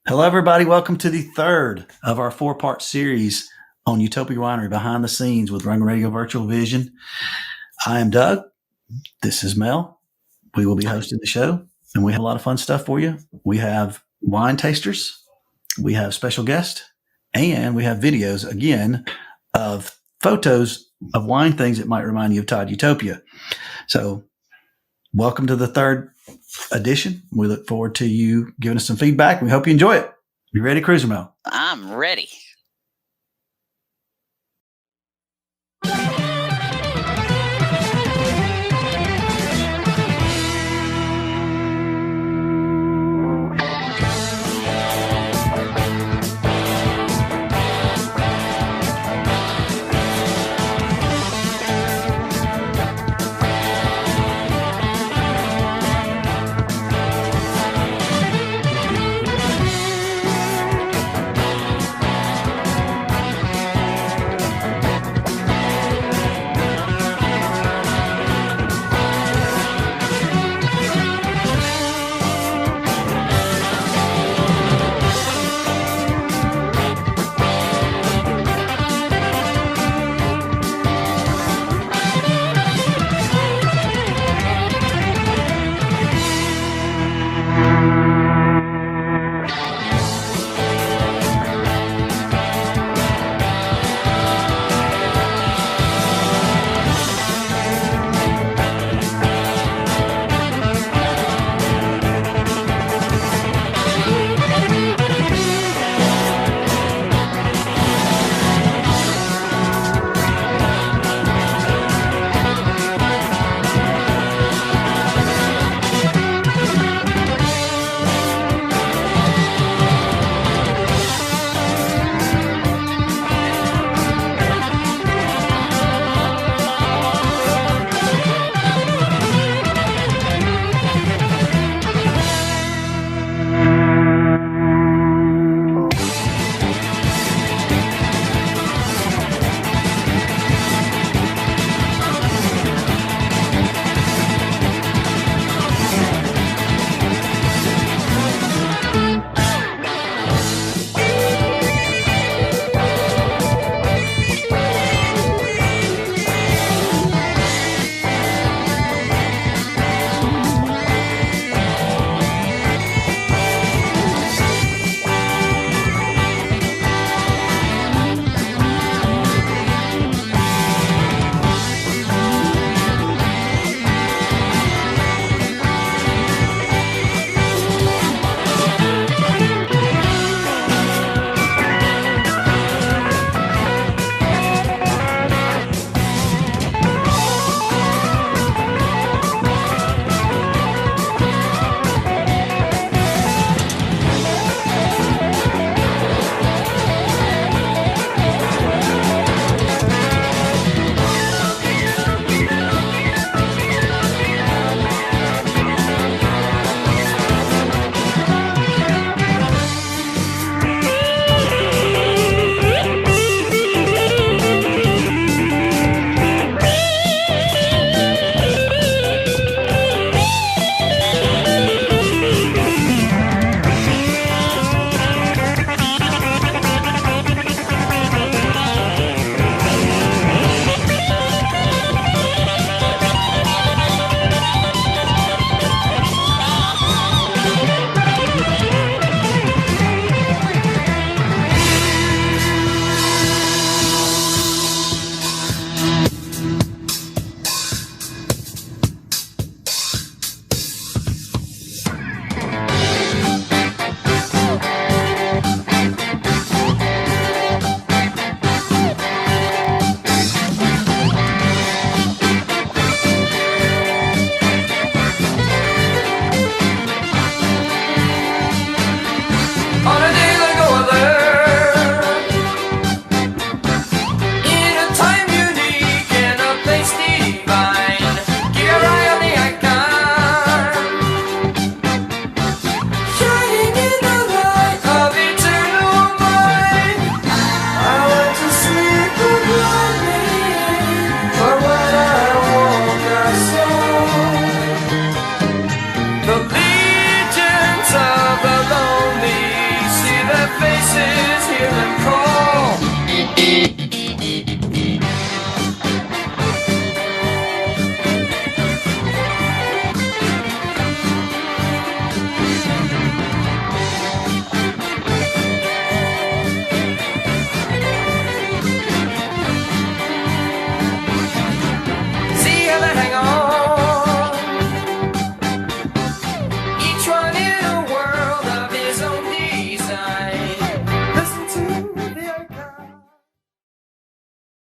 Hello, everybody. Welcome to the third of our four-part series on Utopia Winery Behind the Scenes with Rundgren Radio Virtual Vision. I am Doug. This is Mel. We will be hosting the show, and we have a lot of fun stuff for you. We have wine tasters, we have special guests, and we have videos, again, of photos of wine things that might remind you of Todd Utopia. So welcome to the third edition. We look forward to you giving us some feedback. We hope you enjoy it. You ready, Cruiser Mel? I'm ready.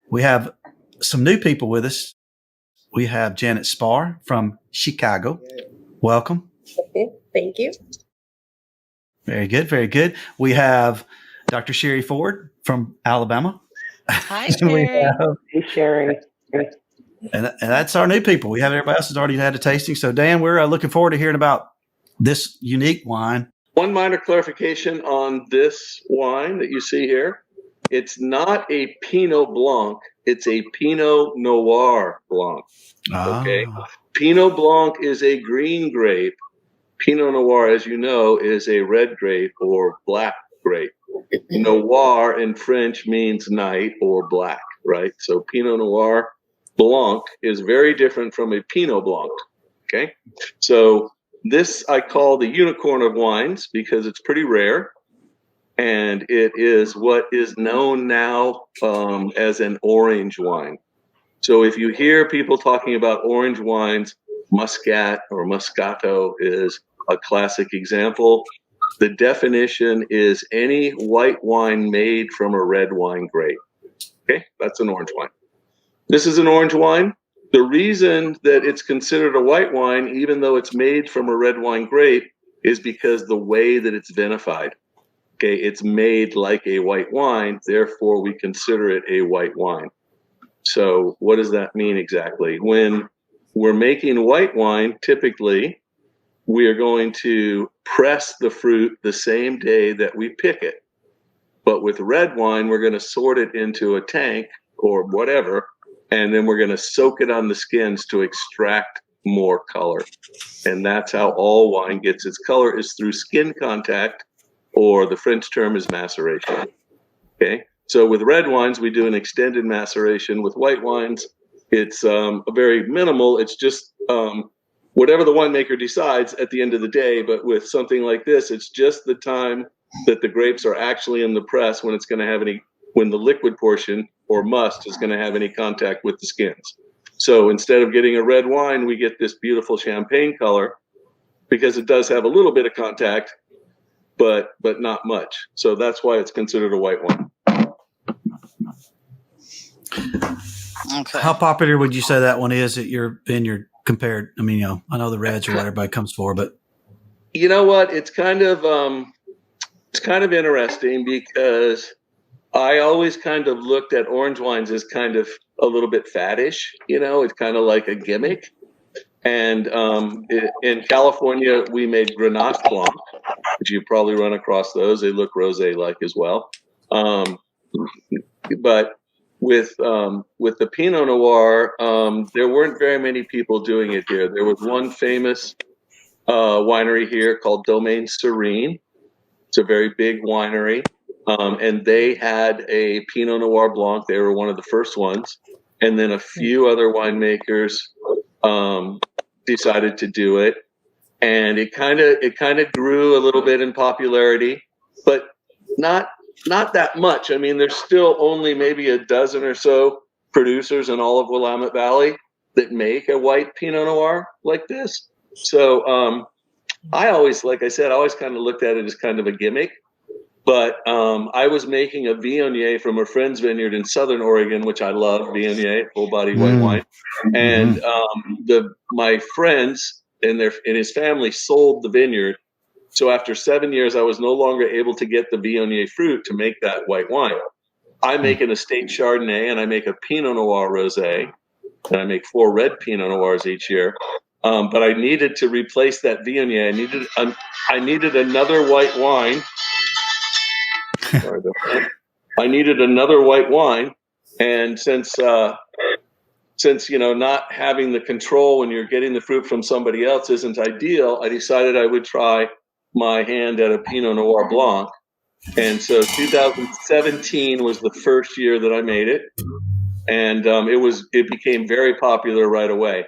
We have some new people with us. We have Janet Spar from Chicago. Welcome. Thank you. Very good. Very good. We have Dr. Sherry Ford from Alabama. Hi, Sherry. Hey, Sherry. And that's our new people. We have everybody else has already had a tasting. So, Dan, we're looking forward to hearing about this unique wine. One minor clarification on this wine that you see here. It's not a Pinot Blanc. It's a Pinot Noir Blanc. Okay. Pinot Blanc is a green grape. Pinot Noir, as you know, is a red grape or black grape. Noir in French means night or black, right? So Pinot Noir Blanc is very different from a Pinot Blanc. Okay. So this I call the unicorn of wines because it's pretty rare. And it is what is known now as an orange wine. So if you hear people talking about orange wines, Muscat or Moscato is a classic example. The definition is any white wine made from a red wine grape. Okay, that's an orange wine. This is an orange wine. The reason that it's considered a white wine, even though it's made from a red wine grape, is because the way that it's vinified. Okay, it's made like a white wine, therefore we consider it a white wine. So what does that mean exactly? When we're making white wine, typically we are going to press the fruit the same day that we pick it. But with red wine, we're going to sort it into a tank or whatever, and then we're going to soak it on the skins to extract more color. And that's how all wine gets its color, is through skin contact, or the French term is maceration. Okay, so with red wines, we do an extended maceration. With white wines, it's a very minimal. It's just whatever the winemaker decides at the end of the day. But with something like this, it's just the time that the grapes are actually in the press when it's going to have when the liquid portion or must is going to have any contact with the skins. So instead of getting a red wine, we get this beautiful champagne color because it does have a little bit of contact, but not much. So that's why it's considered a white wine. Okay. How popular would you say that one is at your vineyard compared? I mean, I know the reds are what everybody comes for, but you know what? It's kind of interesting because I always kind of looked at orange wines as kind of a little bit faddish. It's kind of like a gimmick. And in California, we made Grenache Blanc, which you've probably run across those. They look rosé-like as well. But with the Pinot Noir, there weren't very many people doing it here. There was one famous winery here called Domaine Serene. It's a very big winery. And they had a Pinot Noir Blanc. They were one of the first ones. And then a few other winemakers decided to do it. And it kind of grew a little bit in popularity, but not that much. I mean, there's still only maybe a dozen or so producers in all of Willamette Valley that make a white Pinot Noir like this. So I always, like I said, I always kind of looked at it as kind of a gimmick. But I was making a Viognier from a friend's vineyard in Southern Oregon, which I love, Viognier, full body white wine. And my friends and his family sold the vineyard. So after 7 years, I was no longer able to get the Viognier fruit to make that white wine. I make an estate Chardonnay, and I make a Pinot Noir rosé, and I make 4 red Pinot Noirs each year. But I needed to replace that Viognier. I needed another white wine. Sorry about that. I needed another white wine, and since not having the control when you're getting the fruit from somebody else isn't ideal, I decided I would try my hand at a Pinot Noir Blanc. And so 2017 was the first year that I made it, and it became very popular right away.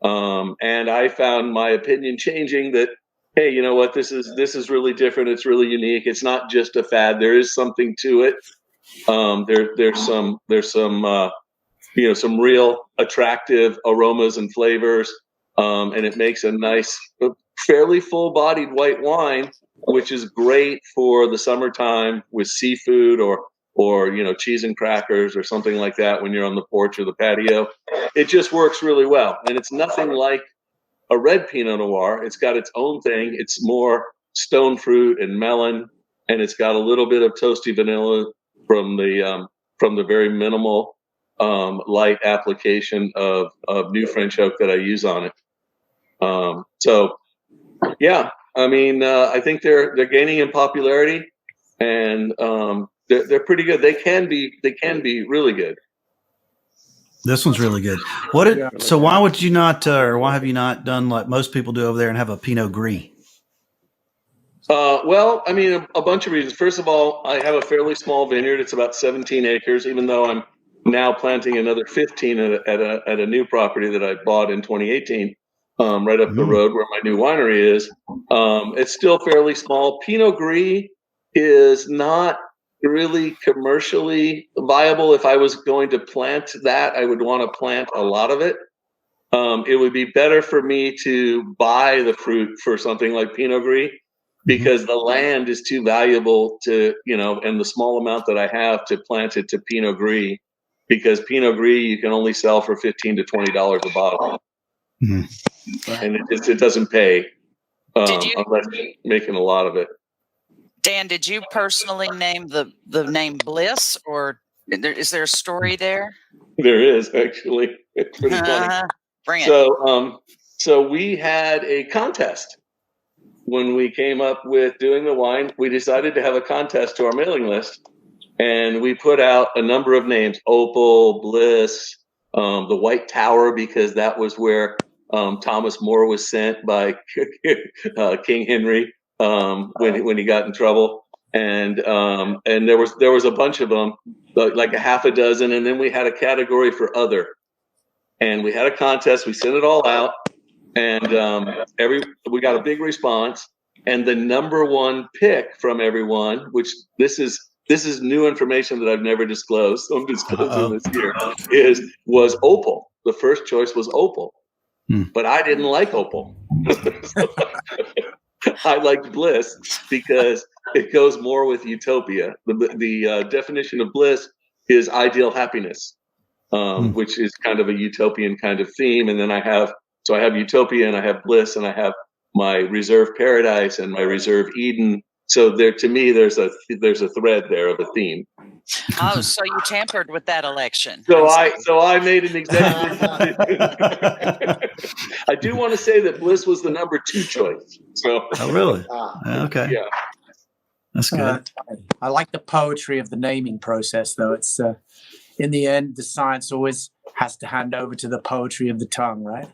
And I found my opinion changing that, hey, you know what? This is really different. It's really unique. It's not just a fad. There is something to it. There's some real attractive aromas and flavors. And it makes a nice, fairly full-bodied white wine, which is great for the summertime with seafood or or, cheese and crackers or something like that when you're on the porch or the patio. It just works really well. And it's nothing like a red Pinot Noir. It's got its own thing. It's more stone fruit and melon, and it's got a little bit of toasty vanilla from the very minimal light application of new French oak that I use on it. So yeah, I think they're gaining in popularity, and they're pretty good. They can be really good. This one's really good. So why would you not, or why have you not done like most people do over there and have a Pinot Gris? Well, a bunch of reasons. First of all, I have a fairly small vineyard. It's about 17 acres, even though I'm now planting another 15 at a new property that I bought in 2018, right up the road where my new winery is. It's still fairly small. Pinot Gris is not really commercially viable. If I was going to plant that, I would want to plant a lot of it. It would be better for me to buy the fruit for something like Pinot Gris, because the land is too valuable to, and the small amount that I have to plant it to Pinot Gris, because Pinot Gris you can only sell for $15 to $20 a bottle. And it doesn't pay unless you're making a lot of it. Dan, did you personally name the name Bliss, or is there a story there? There is, actually. It's pretty funny. Bring it. So we had a contest when we came up with doing the wine. We decided to have a contest to our mailing list, and we put out a number of names: Opal, Bliss, the White Tower, because that was where Thomas More was sent by King Henry when he got in trouble, and there was a bunch of them, like a half a dozen, and then we had a category for other, and we had a contest. We sent it all out, and we got a big response, and the number one pick from everyone, which this is new information that I've never disclosed, so I'm disclosing this here, was Opal. The first choice was Opal. But I didn't like Opal. I liked Bliss because it goes more with Utopia. The definition of bliss is ideal happiness, which is kind of a utopian kind of theme. And then I have Utopia, and I have Bliss, and I have my reserve paradise and my reserve Eden. So to me, there's a thread there of a theme. Oh, so you tampered with that election. So I made an executive decision. I do want to say that Bliss was the number 2 choice. So. Oh, really? Okay. Yeah. That's good. I like the poetry of the naming process, though. It's in the end, the science always has to hand over to the poetry of the tongue, right?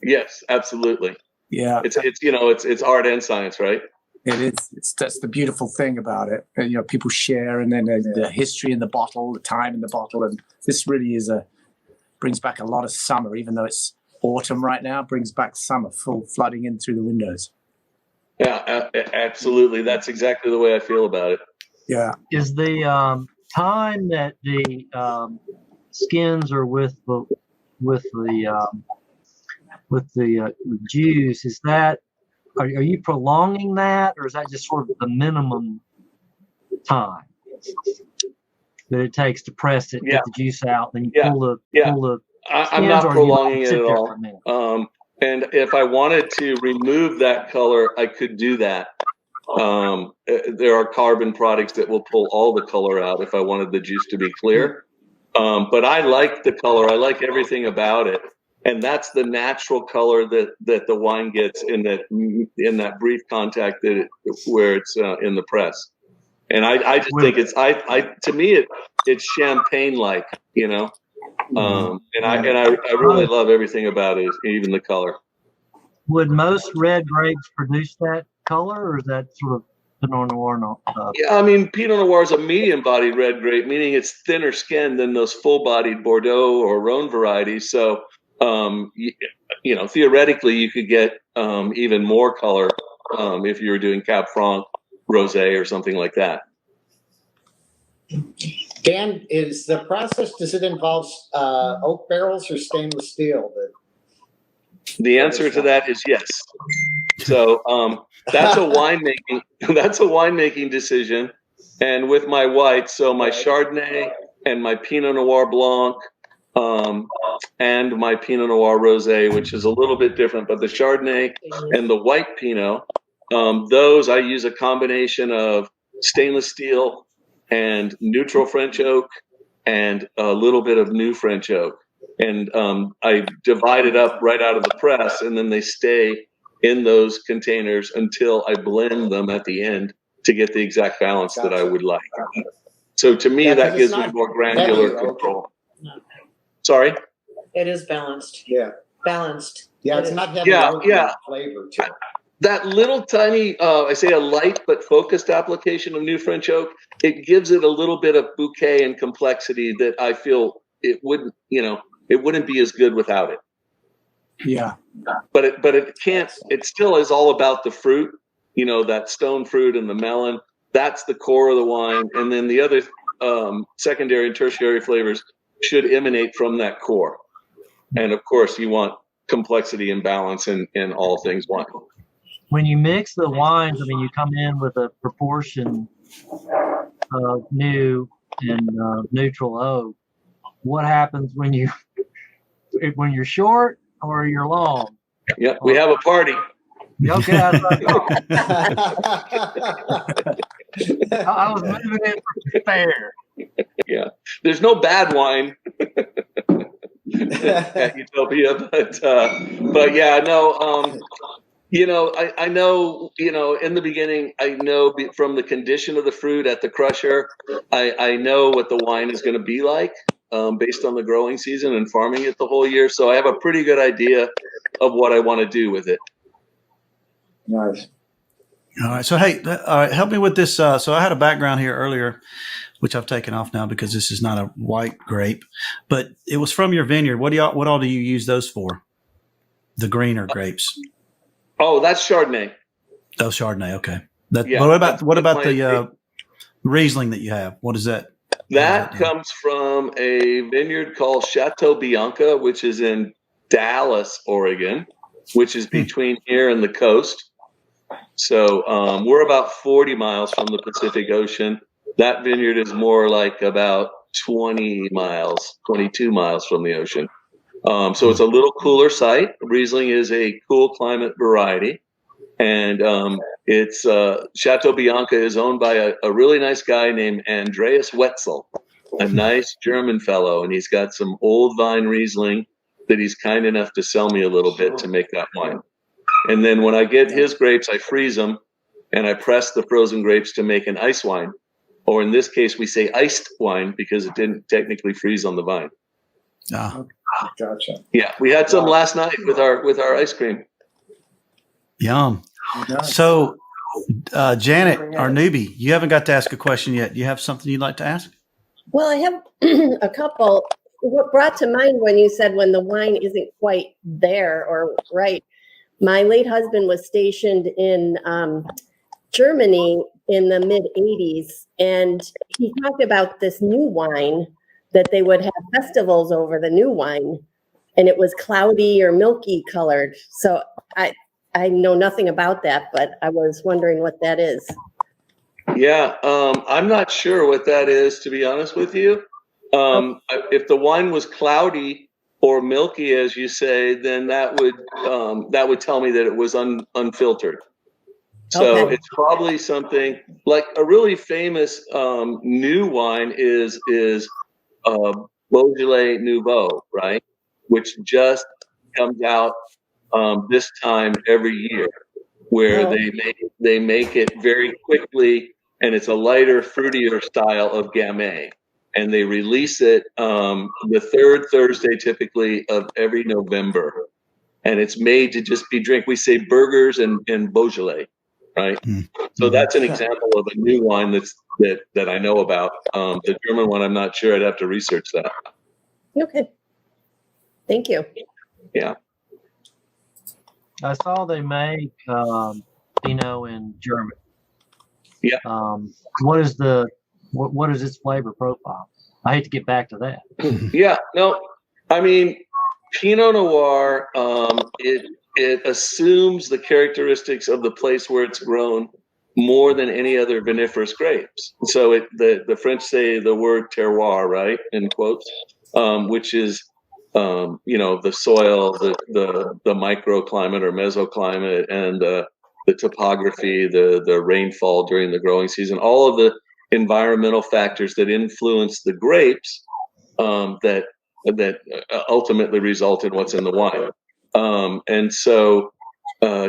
Yes, absolutely. Yeah. It's art and science, right? It is. That's the beautiful thing about it. And, people share, and then the history in the bottle, the time in the bottle, and this really brings back a lot of summer, even though it's autumn right now. Brings back summer, full flooding in through the windows. Yeah, absolutely. That's exactly the way I feel about it. Yeah. Is the time that the skins are with the juice, is that? Are you prolonging that, or is that just sort of the minimum time that it takes to press it, get the juice out, then you pull the I'm not prolonging it at all. And if I wanted to remove that color, I could do that. There are carbon products that will pull all the color out if I wanted the juice to be clear. But I like the color. I like everything about it. And that's the natural color that the wine gets in that brief contact where it's in the press. And I just think to me it's champagne like, and I really love everything about it, even the color. Would most red grapes produce that color, or is that sort of Pinot Noir? Yeah, Pinot Noir is a medium-bodied red grape, meaning it's thinner skinned than those full-bodied Bordeaux or Rhone varieties. So theoretically, you could get even more color if you were doing Cab Franc, Rosé, or something like that. Dan, is the process, does it involve oak barrels or stainless steel? The answer to that is yes. So that's a winemaking decision, And with my whites, so my Chardonnay and my Pinot Noir Blanc, and my Pinot Noir Rosé, which is a little bit different, but the Chardonnay and the white Pinot, those I use a combination of stainless steel and neutral French oak and a little bit of new French oak. And I divide it up right out of the press, and then they stay in those containers until I blend them at the end to get the exact balance that I would like. So to me, that gives me more granular control. Sorry? It is balanced. Yeah. Balanced. Yeah, it's not heavy Yeah, oak yeah. flavor to it. That little tiny, I say a light but focused application of new French oak, it gives it a little bit of bouquet and complexity that I feel it wouldn't be as good without it. Yeah. But it can't, it still is all about the fruit, that stone fruit and the melon. That's the core of the wine. And then the other secondary and tertiary flavors should emanate from that core. And of course, you want complexity and balance in all things wine. When you mix the wines, I mean, you come in with a proportion of new and neutral oak. What happens when you're short or you're long? Yeah, we have a party. Okay, I was moving in for fair. Yeah, there's no bad wine at Utopia, but yeah, no. I know, in the beginning, I know from the condition of the fruit at the crusher, I know what the wine is going to be like based on the growing season and farming it the whole year. So I have a pretty good idea of what I want to do with it. Nice. All right. So, hey, all right, help me with this. So I had a background here earlier, which I've taken off now because this is not a white grape, but it was from your vineyard. What all do you use those for? The greener grapes. Oh, that's Chardonnay. Oh, Chardonnay. Okay. Yeah, what about the Riesling that you have? What is that? That comes from a vineyard called Chateau Bianca, which is in Dallas, Oregon, which is between here and the coast. So we're about 40 miles from the Pacific Ocean. That vineyard is more like about 22 miles from the ocean. So it's a little cooler site. Riesling is a cool climate variety. And it's Chateau Bianca is owned by a really nice guy named Andreas Wetzel, a nice German fellow. And he's got some old vine Riesling that he's kind enough to sell me a little bit to make that wine. And then when I get his grapes, I freeze them and I press the frozen grapes to make an ice wine. Or in this case, we say iced wine because it didn't technically freeze on the vine. Ah. Gotcha. Yeah, we had some last night with our ice cream. Yum. So, Janet, our newbie, you haven't got to ask a question yet. You have something you'd like to ask? Well, I have a couple. What brought to mind when you said when the wine isn't quite there or right, my late husband was stationed in Germany in the mid 80s, and he talked about this new wine that they would have festivals over the new wine, and it was cloudy or milky colored. So I know nothing about that, but I was wondering what that is. Yeah, I'm not sure what that is, to be honest with you. If the wine was cloudy or milky, as you say, then that would tell me that it was unfiltered. So It's probably something like a really famous new wine is Beaujolais Nouveau, right? Which just comes out this time every year, where they make it very quickly, and it's a lighter, fruitier style of Gamay, and they release it the third Thursday typically of every November, and it's made to just be drink. We say burgers and Beaujolais, right? Mm-hmm. So that's an example of a new wine that I know about. The German one, I'm not sure. I'd have to research that. Okay. Thank you. Yeah. I saw they make Pinot in Germany. Yeah. What is its flavor profile? I hate to get back to that. Yeah. No, I mean, Pinot Noir, it assumes the characteristics of the place where it's grown more than any other viniferous grapes. So the French say the word terroir, right, in quotes, which is the soil, the microclimate or mesoclimate, and the topography, the rainfall during the growing season, all of the environmental factors that influence the grapes that ultimately result in what's in the wine. And so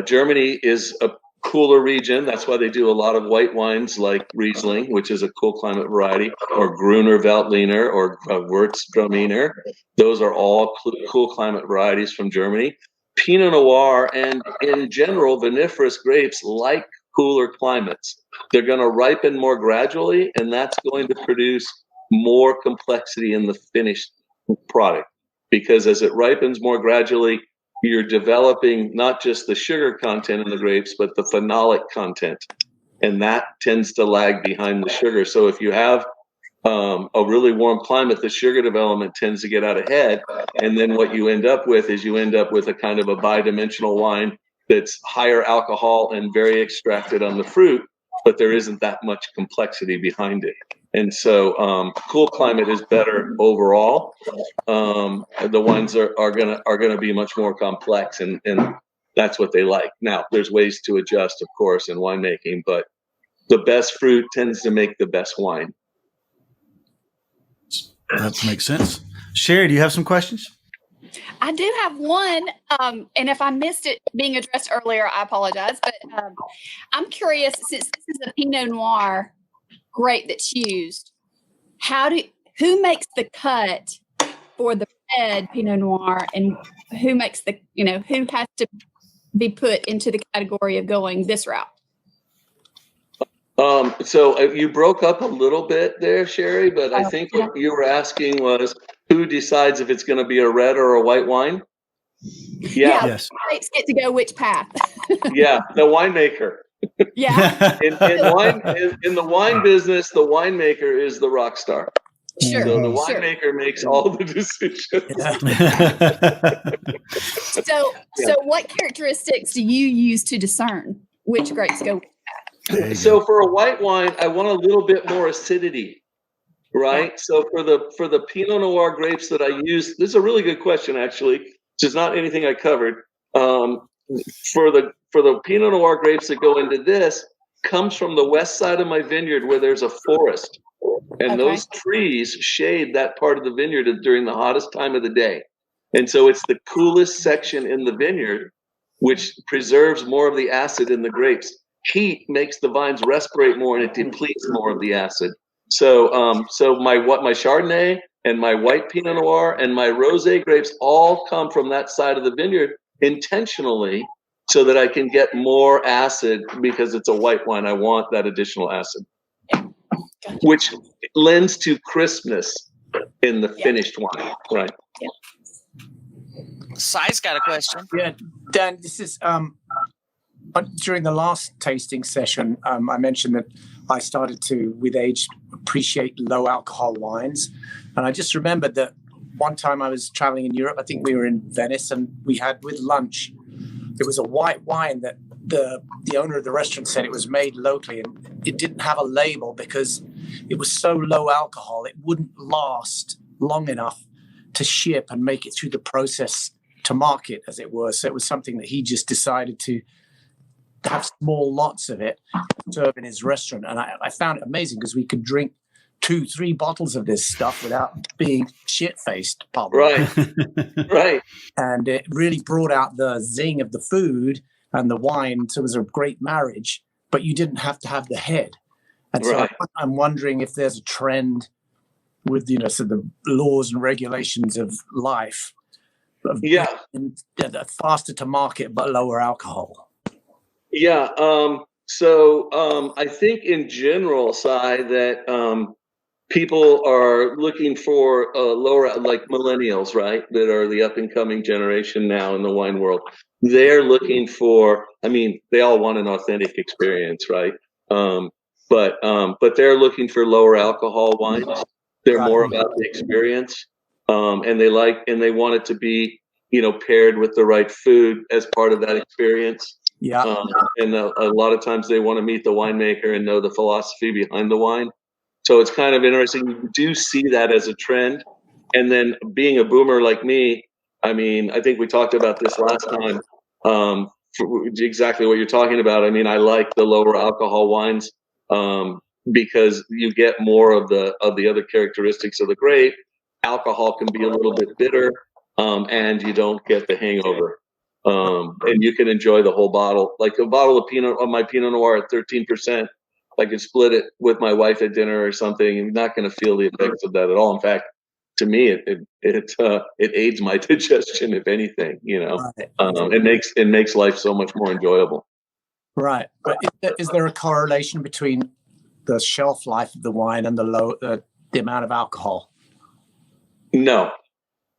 Germany is a cooler region. That's why they do a lot of white wines like Riesling, which is a cool climate variety, or Gruner Veltliner, or Würztraminer. Those are all cool climate varieties from Germany. Pinot Noir and, in general, viniferous grapes like cooler climates. They're going to ripen more gradually, and that's going to produce more complexity in the finished product. Because as it ripens more gradually, you're developing not just the sugar content in the grapes, but the phenolic content. And that tends to lag behind the sugar. So if you have a really warm climate, the sugar development tends to get out ahead. And then what you end up with is a kind of a bidimensional wine that's higher alcohol and very extracted on the fruit, but there isn't that much complexity behind it. And so cool climate is better overall. The wines are gonna be much more complex, and that's what they like. Now, there's ways to adjust, of course, in winemaking, but the best fruit tends to make the best wine. That makes sense. Sherry, do you have some questions? I do have one, and if I missed it being addressed earlier, I apologize. But I'm curious, since this is a Pinot Noir grape that's used, who makes the cut for the red Pinot Noir, and who makes who has to be put into the category of going this route? So you broke up a little bit there, Sherry, but I think what you were asking was who decides if it's going to be a red or a white wine? Yeah. Yes. Grapes get to go which path? Yeah, the winemaker. Yeah. In the wine business, the winemaker is the rock star. Sure. So the winemaker makes all the decisions. So what characteristics do you use to discern which grapes go which path? So for a white wine, I want a little bit more acidity, right? So for the Pinot Noir grapes that I use, this is a really good question, actually, which is not anything I covered. For the Pinot Noir grapes that go into this, comes from the west side of my vineyard where there's a forest. And those trees shade that part of the vineyard during the hottest time of the day. And so it's the coolest section in the vineyard, which preserves more of the acid in the grapes. Heat makes the vines respirate more, and it depletes more of the acid. So my Chardonnay and my white Pinot Noir and my rosé grapes all come from that side of the vineyard intentionally, so that I can get more acid because it's a white wine. I want that additional acid, which lends to crispness in the finished wine, right? Sai's got a question. Yeah, Dan, this is during the last tasting session, I mentioned that I started to, with age, appreciate low alcohol wines. And I just remembered that one time I was traveling in Europe, I think we were in Venice, and we had with lunch, there was a white wine that the owner of the restaurant said it was made locally, and it didn't have a label because it was so low alcohol, it wouldn't last long enough to ship and make it through the process to market, as it were. So it was something that he just decided to have small lots of it, serve in his restaurant. And I found it amazing because we could drink 2-3 bottles of this stuff without being shit-faced, probably. Right, right. And it really brought out the zing of the food and the wine. So it was a great marriage, but you didn't have to have the head. And so I'm wondering if there's a trend with, so the laws and regulations of life, faster to market but lower alcohol. Yeah. So I think in general, Sai, that people are looking for lower, like millennials, right? That are the up and coming generation now in the wine world. They're looking for, they all want an authentic experience, right? But they're looking for lower alcohol wines. They're more about the experience. And they want it to be, paired with the right food as part of that experience. Yeah. And a lot of times they want to meet the winemaker and know the philosophy behind the wine. So it's kind of interesting. You do see that as a trend. And then being a boomer like me, I mean, I think we talked about this last time. Exactly what you're talking about. I mean, I like the lower alcohol wines because you get more of the other characteristics of the grape. Alcohol can be a little bit bitter, and you don't get the hangover. And you can enjoy the whole bottle. Like a bottle of my Pinot Noir at 13%. I could split it with my wife at dinner or something. You're not going to feel the effects of that at all. In fact, to me, it aids my digestion, if anything. You know, it makes life so much more enjoyable. Right, but is there a correlation between the shelf life of the wine and the amount of alcohol? No.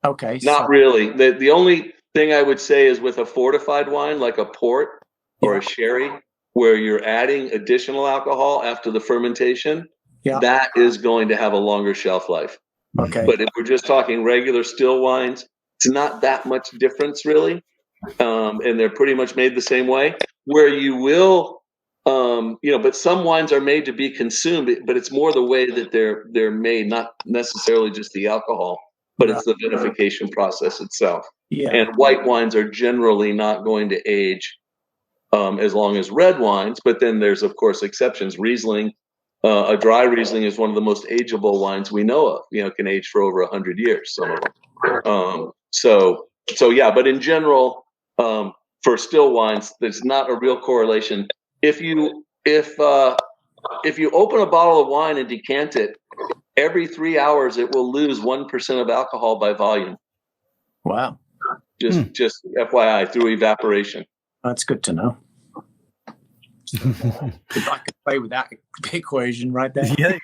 Okay. Not really. The only thing I would say is with a fortified wine like a port or a sherry, where you're adding additional alcohol after the fermentation, that is going to have a longer shelf life. Okay. But if we're just talking regular still wines, it's not that much difference really. And they're pretty much made the same way. Where you will, but some wines are made to be consumed, but it's more the way that they're made, not necessarily just the alcohol, but it's the vinification process itself. Yeah. And white wines are generally not going to age as long as red wines, but then there's of course exceptions. Riesling, a dry Riesling is one of the most ageable wines we know of. Can age for over 100 years, some of them. So yeah, but in general, for still wines, there's not a real correlation. If you open a bottle of wine and decant it, every 3 hours it will lose 1% of alcohol by volume. Wow. Just FYI, through evaporation. That's good to know. If I could play with that equation right there. Yeah.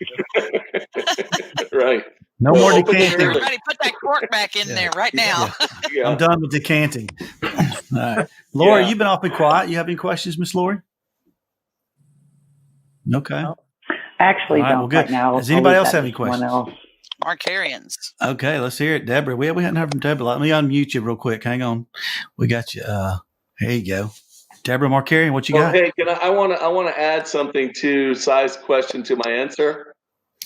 Right. No more decanting. Everybody put that cork back in there right now. Yeah. I'm done with decanting. All right. Lori, you've been awfully quiet. You have any questions, Miss Lori? Okay. Actually, All right, right now. Does anybody else have any questions? Markarians. Okay, let's hear it. Deborah, we hadn't heard from Deborah. Let me unmute you real quick. Hang on. We got you. Here you go. Deborah Markarian, what you got? Hey, I want to add something to Sai's question to my answer.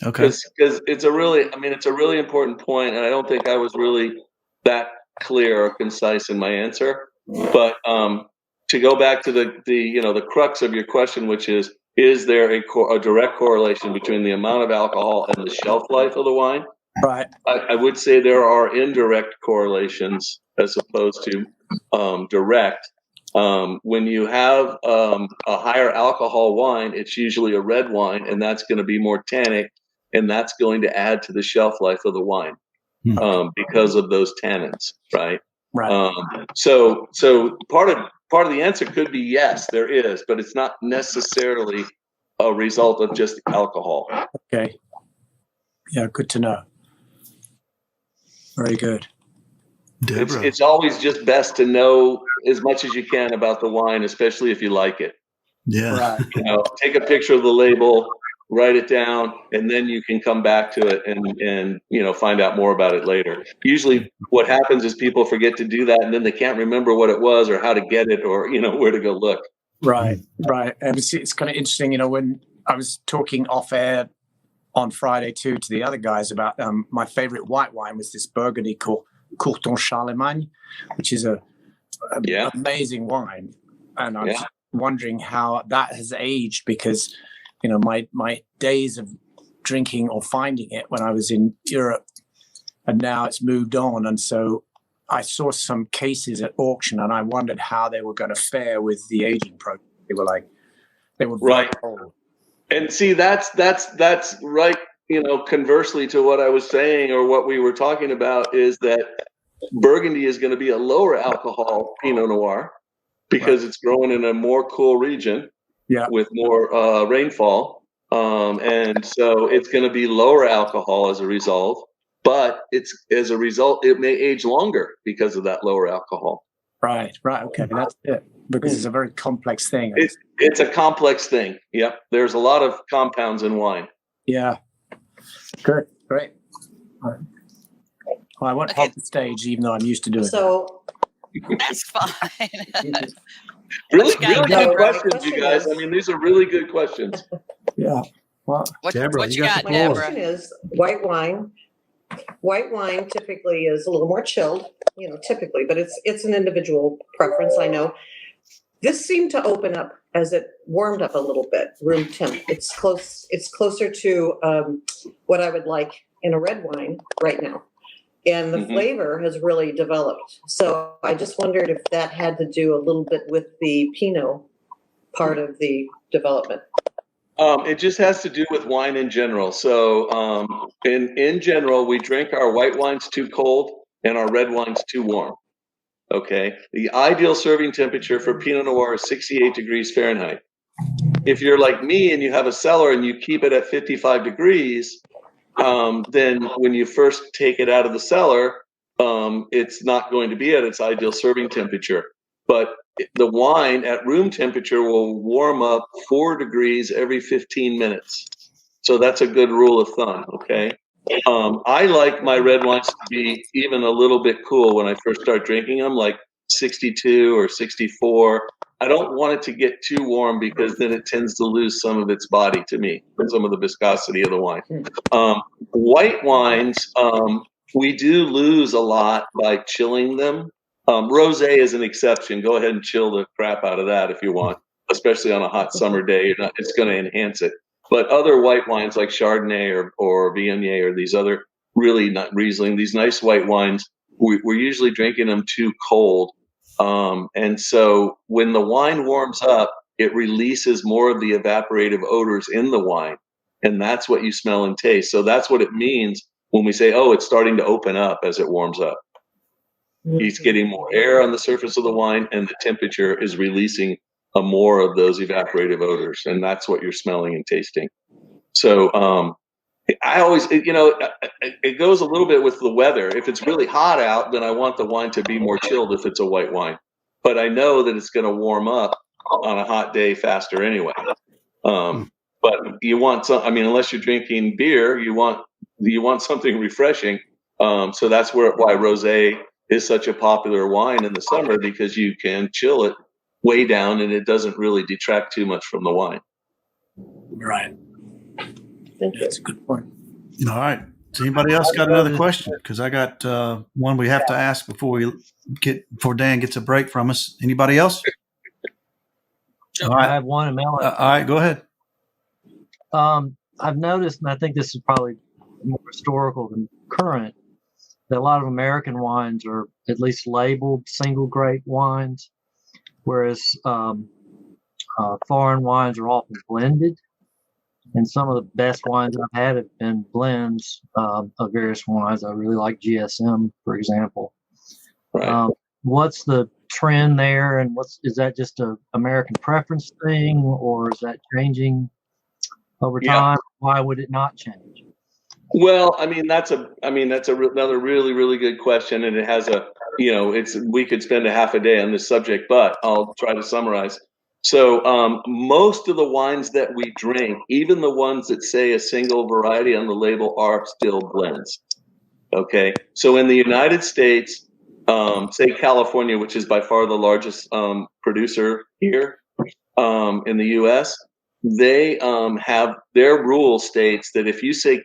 Okay. Because it's a really important point, and I don't think I was really that clear or concise in my answer. But to go back to the crux of your question, which is there a direct correlation between the amount of alcohol and the shelf life of the wine? Right. I would say there are indirect correlations as opposed to direct. When you have a higher alcohol wine, it's usually a red wine, and that's going to be more tannic, and that's going to add to the shelf life of the wine because of those tannins, right? Right. So part of the answer could be yes, there is, but it's not necessarily a result of just alcohol. Okay. Yeah, good to know. Very good. It's always just best to know as much as you can about the wine, especially if you like it. Yeah. Right. Take a picture of the label, write it down, and then you can come back to it and find out more about it later. Usually what happens is people forget to do that, and then they can't remember what it was or how to get it or, where to go look. Right. Right. And it's kind of interesting, when I was talking off air on Friday too to the other guys about my favorite white wine was this Burgundy called Courton Charlemagne, which is a amazing wine. And I was wondering how that has aged because, my days of drinking or finding it when I was in Europe, and now it's moved on. And so I saw some cases at auction and I wondered how they were going to fare with the aging process. They were right. old. And see, that's right. Conversely to what I was saying or what we were talking about is that Burgundy is going to be a lower alcohol Pinot Noir because it's grown in a more cool region with more rainfall. And so it's going to be lower alcohol as a result, but it may age longer because of that lower alcohol. Right. Okay. That's it. Because it's a very complex thing. It's a complex thing. Yep. There's a lot of compounds in wine. Yeah. Good. Great. All right. Well, I won't hog the stage, even though I'm used to doing it. That's fine. Really, What you got, really Deborah? good questions, My you question guys. is- I mean, these are really good questions. Yeah. Well, Deborah, What you you got got, the My floor. question is, white wine. White wine typically is a little more chilled, typically, but it's an individual preference, I know. This seemed to open up as it warmed up a little bit, room temp. It's closer to what I would like in a red wine right now. And the flavor has really developed. So I just wondered if that had to do a little bit with the Pinot part of the development. It just has to do with wine in general. So in general, we drink our white wines too cold and our red wines too warm. Okay. The ideal serving temperature for Pinot Noir is 68 degrees Fahrenheit. If you're like me and you have a cellar and you keep it at 55 degrees, then when you first take it out of the cellar, it's not going to be at its ideal serving temperature. But the wine at room temperature will warm up 4 degrees every 15 minutes. So that's a good rule of thumb, okay? I like my red wines to be even a little bit cool when I first start drinking them, like 62 or 64. I don't want it to get too warm because then it tends to lose some of its body to me, and some of the viscosity of the wine. White wines, we do lose a lot by chilling them. Rosé is an exception. Go ahead and chill the crap out of that if you want, especially on a hot summer day. It's going to enhance it. But other white wines like Chardonnay or Viognier or these other really not Riesling, these nice white wines, we're usually drinking them too cold. And so when the wine warms up, it releases more of the evaporative odors in the wine. And that's what you smell and taste. So that's what it means when we say, oh, it's starting to open up as it warms up. It's getting more air on the surface of the wine, and the temperature is releasing more of those evaporative odors, and that's what you're smelling and tasting. So I always, it goes a little bit with the weather. If it's really hot out, then I want the wine to be more chilled if it's a white wine. But I know that it's going to warm up on a hot day faster anyway. But you want some, unless you're drinking beer, you want something refreshing. So that's why rosé is such a popular wine in the summer, because you can chill it way down and it doesn't really detract too much from the wine. right. That's a good point. All right. Does anybody else got another question? Because I got one we have to ask before Dan gets a break from us. Anybody else? All right. I have one, and Mel. All right, go ahead. I've noticed, and I think this is probably more historical than current, that a lot of American wines are at least labeled single grape wines, whereas foreign wines are often blended. And some of the best wines I've had have been blends of various wines. I really like GSM, for example. Right. What's the trend there, and is that just a American preference thing, or is that changing over time? Why would it not change? Well, that's another really, really good question, and it has we could spend a half a day on this subject, but I'll try to summarize. So most of the wines that we drink, even the ones that say a single variety on the label, are still blends. Okay, so in the United States, say California, which is by far the largest producer here in the U.S., they have their rule states that if you say,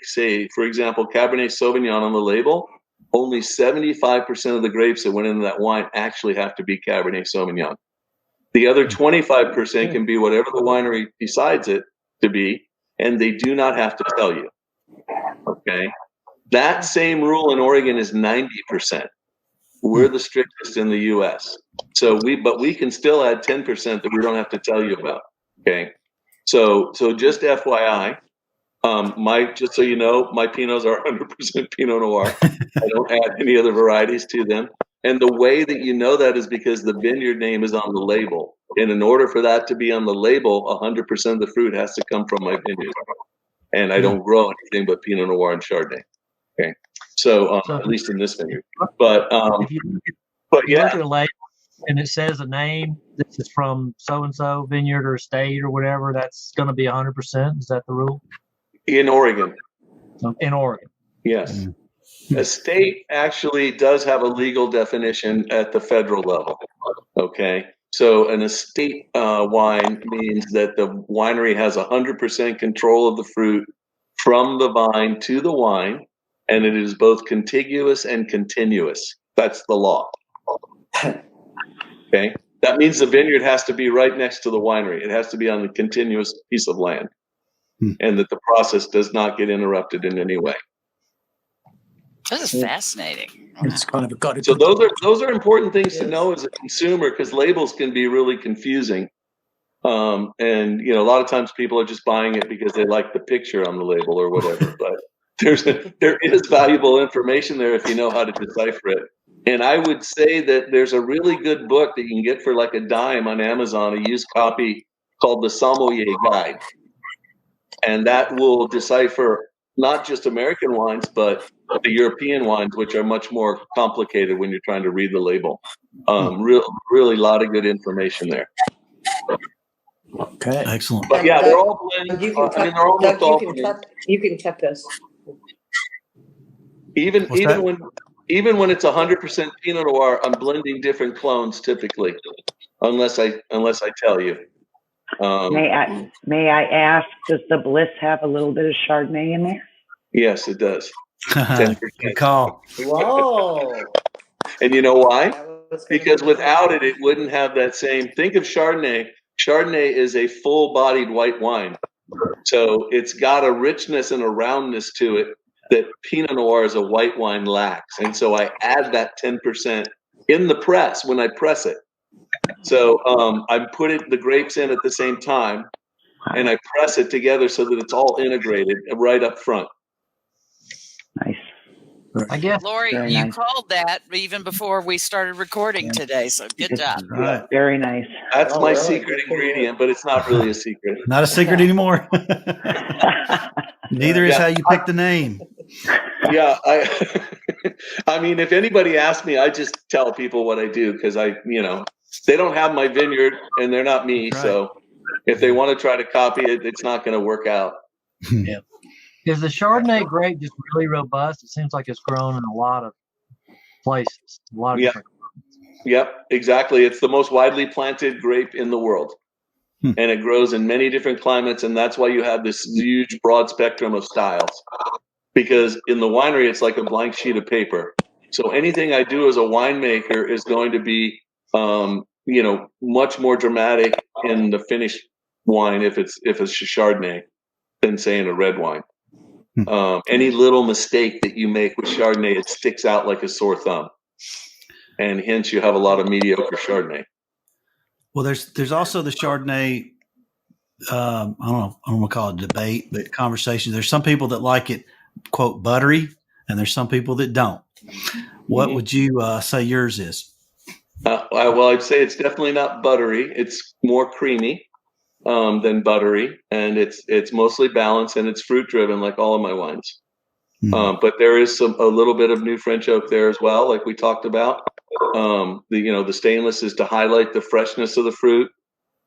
for example, Cabernet Sauvignon on the label, only 75% of the grapes that went into that wine actually have to be Cabernet Sauvignon. The other 25% can be whatever the winery decides it to be, and they do not have to tell you. Okay? That same rule in Oregon is 90%. We're the strictest in the U.S. So we can still add 10% that we don't have to tell you about. Okay? So just FYI, just so you know, my Pinots are 100% Pinot Noir. I don't add any other varieties to them. And the way that you know that is because the vineyard name is on the label. And in order for that to be on the label, 100% of the fruit has to come from my vineyard. And I don't grow anything but Pinot Noir and Chardonnay. Okay, so at least in this vineyard. But if you look at a label and it says a name, this is from so and so vineyard or state or whatever, that's going to be 100%. Is that the rule? In Oregon. In Oregon. Yes. A state actually does have a legal definition at the federal level. Okay. So an estate wine means that the winery has 100% control of the fruit from the vine to the wine, and it is both contiguous and continuous. That's the law. Okay? That means the vineyard has to be right next to the winery. It has to be on a continuous piece of land, and that the process does not get interrupted in any way. This is fascinating. It's kind of got So those are important things to know as a consumer, because labels can be really confusing. And a lot of times people are just buying it because they like the picture on the label or whatever. But there is valuable information there if you know how to decipher it. And I would say that there's a really good book that you can get for like a dime on Amazon, a used copy, called the Sommelier Guide, and that will decipher not just American wines, but the European wines, which are much more complicated when you're trying to read the label. Really a lot of good information there. Okay. Excellent. But yeah, they're all blended. You can They're almost all blended. you can cut this. Even What's that? when it's 100% Pinot Noir, I'm blending different clones typically, unless I tell you. May I ask, does the Bliss have a little bit of Chardonnay in there? Yes, it does. Good call. Whoa. And you know why? That was gonna Because be- without it, it wouldn't have that same. Think of Chardonnay. Chardonnay is a full-bodied white wine, so it's got a richness and a roundness to it that Pinot Noir as a white wine lacks. And so I add that 10% in the press when I press it. So I put the grapes in at the same time, and I press it together so that it's all integrated right up front. Nice. I guess Lori, Very you nice. called that even before we started recording today, so good job. Right. Very nice. That's Oh, my really? secret ingredient, but it's not really a secret. Not a secret anymore. Neither is Yeah. how you pick the name. Yeah, I mean, if anybody asks me, I just tell people what I do, because they don't have my vineyard and they're not me. Right. So if they want to try to copy it, it's not going to work out. is the Chardonnay grape just really robust? It seems like it's grown in a lot of places, a lot of Yeah. different. Yep, exactly. It's the most widely planted grape in the world. Hmm. And it grows in many different climates. And that's why you have this huge broad spectrum of styles. Because in the winery, it's like a blank sheet of paper. So anything I do as a winemaker is going to be, much more dramatic in the finished wine if it's a Chardonnay than, say, in a red wine. Any little mistake that you make with Chardonnay, it sticks out like a sore thumb. And hence you have a lot of mediocre Chardonnay. Well, there's also the Chardonnay. I don't want to call it a debate, but conversation. There's some people that like it, quote, buttery, and there's some people that don't. What would you say yours is? Well, I'd say it's definitely not buttery. It's more creamy than buttery, and it's mostly balanced, and it's fruit driven, like all of my wines. But there is a little bit of new French oak there as well, like we talked about. The stainless is to highlight the freshness of the fruit,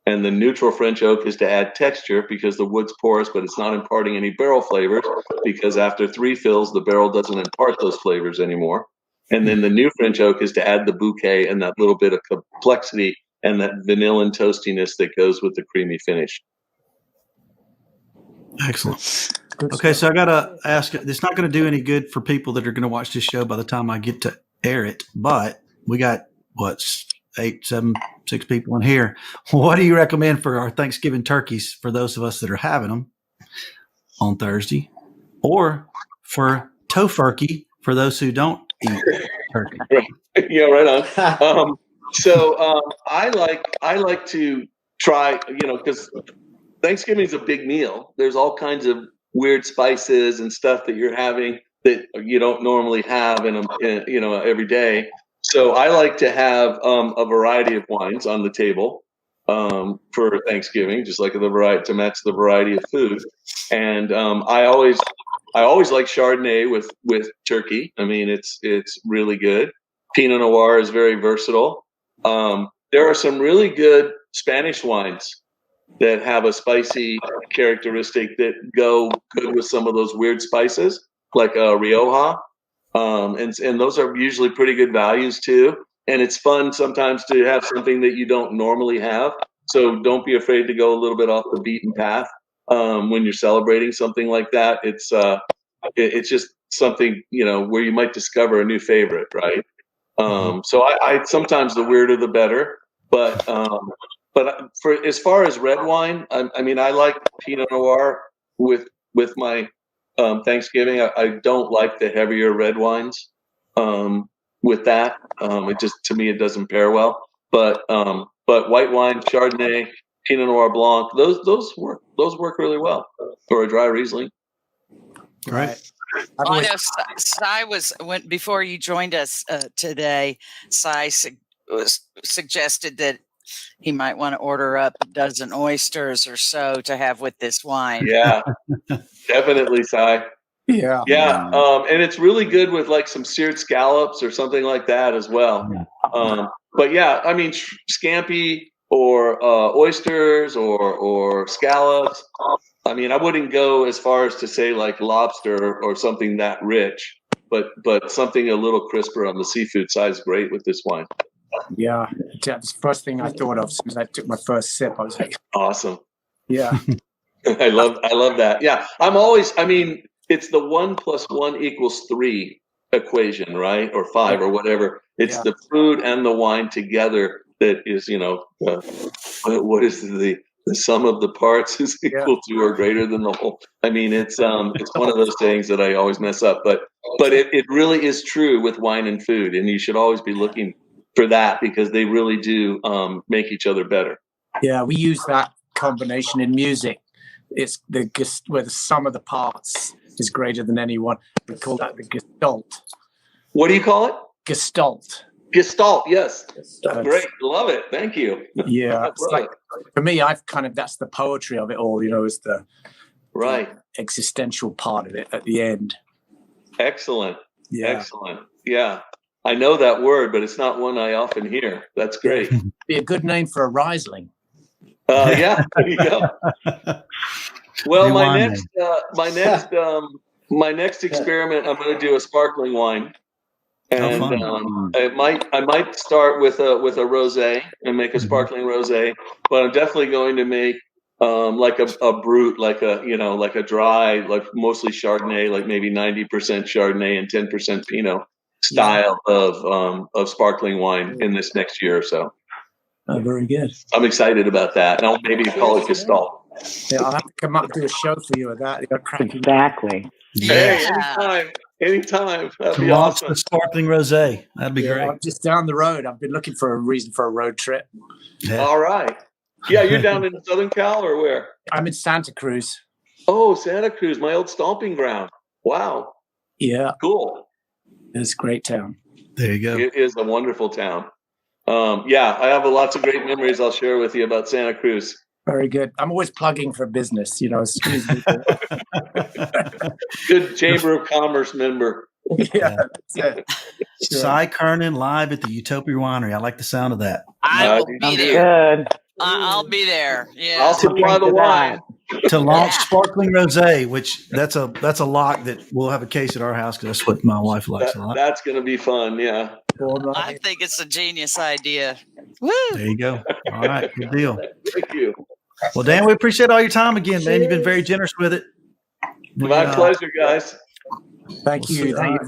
and the neutral French oak is to add texture because the wood's porous, but it's not imparting any barrel flavors, because after 3 fills, the barrel doesn't impart those flavors anymore. And then the new French oak is to add the bouquet and that little bit of complexity and that vanilla and toastiness that goes with the creamy finish. Excellent. Okay, so I got to ask, it's not going to do any good for people that are going to watch this show by the time I get to air it, but we got, 6 people in here. What do you recommend for our Thanksgiving turkeys for those of us that are having them on Thursday, or for tofurkey for those who don't eat turkey? Yeah, right on. I like to try, because Thanksgiving is a big meal. There's all kinds of weird spices and stuff that you're having that you don't normally have in every day. So I like to have a variety of wines on the table for Thanksgiving, just like the variety to match the variety of food. And I always like Chardonnay with turkey. I mean, it's really good. Pinot Noir is very versatile. There are some really good Spanish wines that have a spicy characteristic that go good with some of those weird spices, like Rioja. And those are usually pretty good values too. and it's fun sometimes to have something that you don't normally have. So don't be afraid to go a little bit off the beaten path when you're celebrating something like that. It's just something, where you might discover a new favorite, right? So I sometimes the weirder the better, but for as far as red wine, I like Pinot Noir with my Thanksgiving. I don't like the heavier red wines with that. It just, to me, it doesn't pair well. But white wine, Chardonnay, Pinot Noir Blanc, those work really well for a dry Riesling. Right. Well, I know Cy before you joined us today. Cy suggested that he might want to order up a dozen oysters or so to have with this wine. Yeah, definitely, Cy. Yeah. Yeah. And it's really good with like some seared scallops or something like that as well. But yeah, scampi or oysters or scallops. I wouldn't go as far as to say like lobster or something that rich, but something a little crisper on the seafood side is great with this wine. Yeah, that's the first thing I thought of as soon as I took my first sip. I was like, awesome. Yeah. I love that. Yeah. It's the 1 + 1 = 3 equation, right? Or 5 or whatever. It's the food and the wine together that is, what is the sum of the parts is equal to or greater than the whole. It's one of those things that I always mess up, but it really is true with wine and food, and you should always be looking for that because they really do make each other better. Yeah, we use that combination in music. It's where the sum of the parts is greater than any one. We call that the gestalt. What do you call it? Gestalt. Gestalt, yes. Great, love it. Thank you. Yeah, it's like, for me, that's the poetry of it all. Is the existential part of it at the end. Excellent. Yeah. Excellent. Yeah. I know that word, but it's not one I often hear. That's great. Be a good name for a Riesling. Yeah, there you go. Well, my next experiment, I'm going to do a sparkling wine, and I might start with a rosé and make a sparkling rosé, but I'm definitely going to make like a brut, like a dry, like mostly Chardonnay, like maybe 90% Chardonnay and 10% Pinot style of sparkling wine in this next year or so. Oh, very good. I'm excited about that. And I'll maybe call it Gestalt. Yeah, I'll have to come up and do a show for you with that. Exactly. Hey, anytime. That'd be awesome. The sparkling rosé. That'd be great. I'm just down the road. I've been looking for a reason for a road trip. Yeah. All right. Yeah, you're down in Southern Cal or where? I'm in Santa Cruz. Oh, Santa Cruz, my old stomping ground. Wow. Yeah. Cool. It's a great town. There you go. It is a wonderful town. I have lots of great memories I'll share with you about Santa Cruz. Very good. I'm always plugging for business, excuse me. Good Chamber of Commerce member. Yeah. That's it. Cy Curnin live at the Utopia Winery. I like the sound of that. I will be there. Good. I'll be there. Yeah. I'll supply the wine. To launch sparkling rosé, which that's a lock that we'll have a case at our house because that's what my wife likes a lot. That's going to be fun. Yeah. I think it's a genius idea. Woo! There you go. All right, good deal. Thank you. Well, Dan, we appreciate all your time again, man. You've been very generous with it. My pleasure, guys. Thank you. You really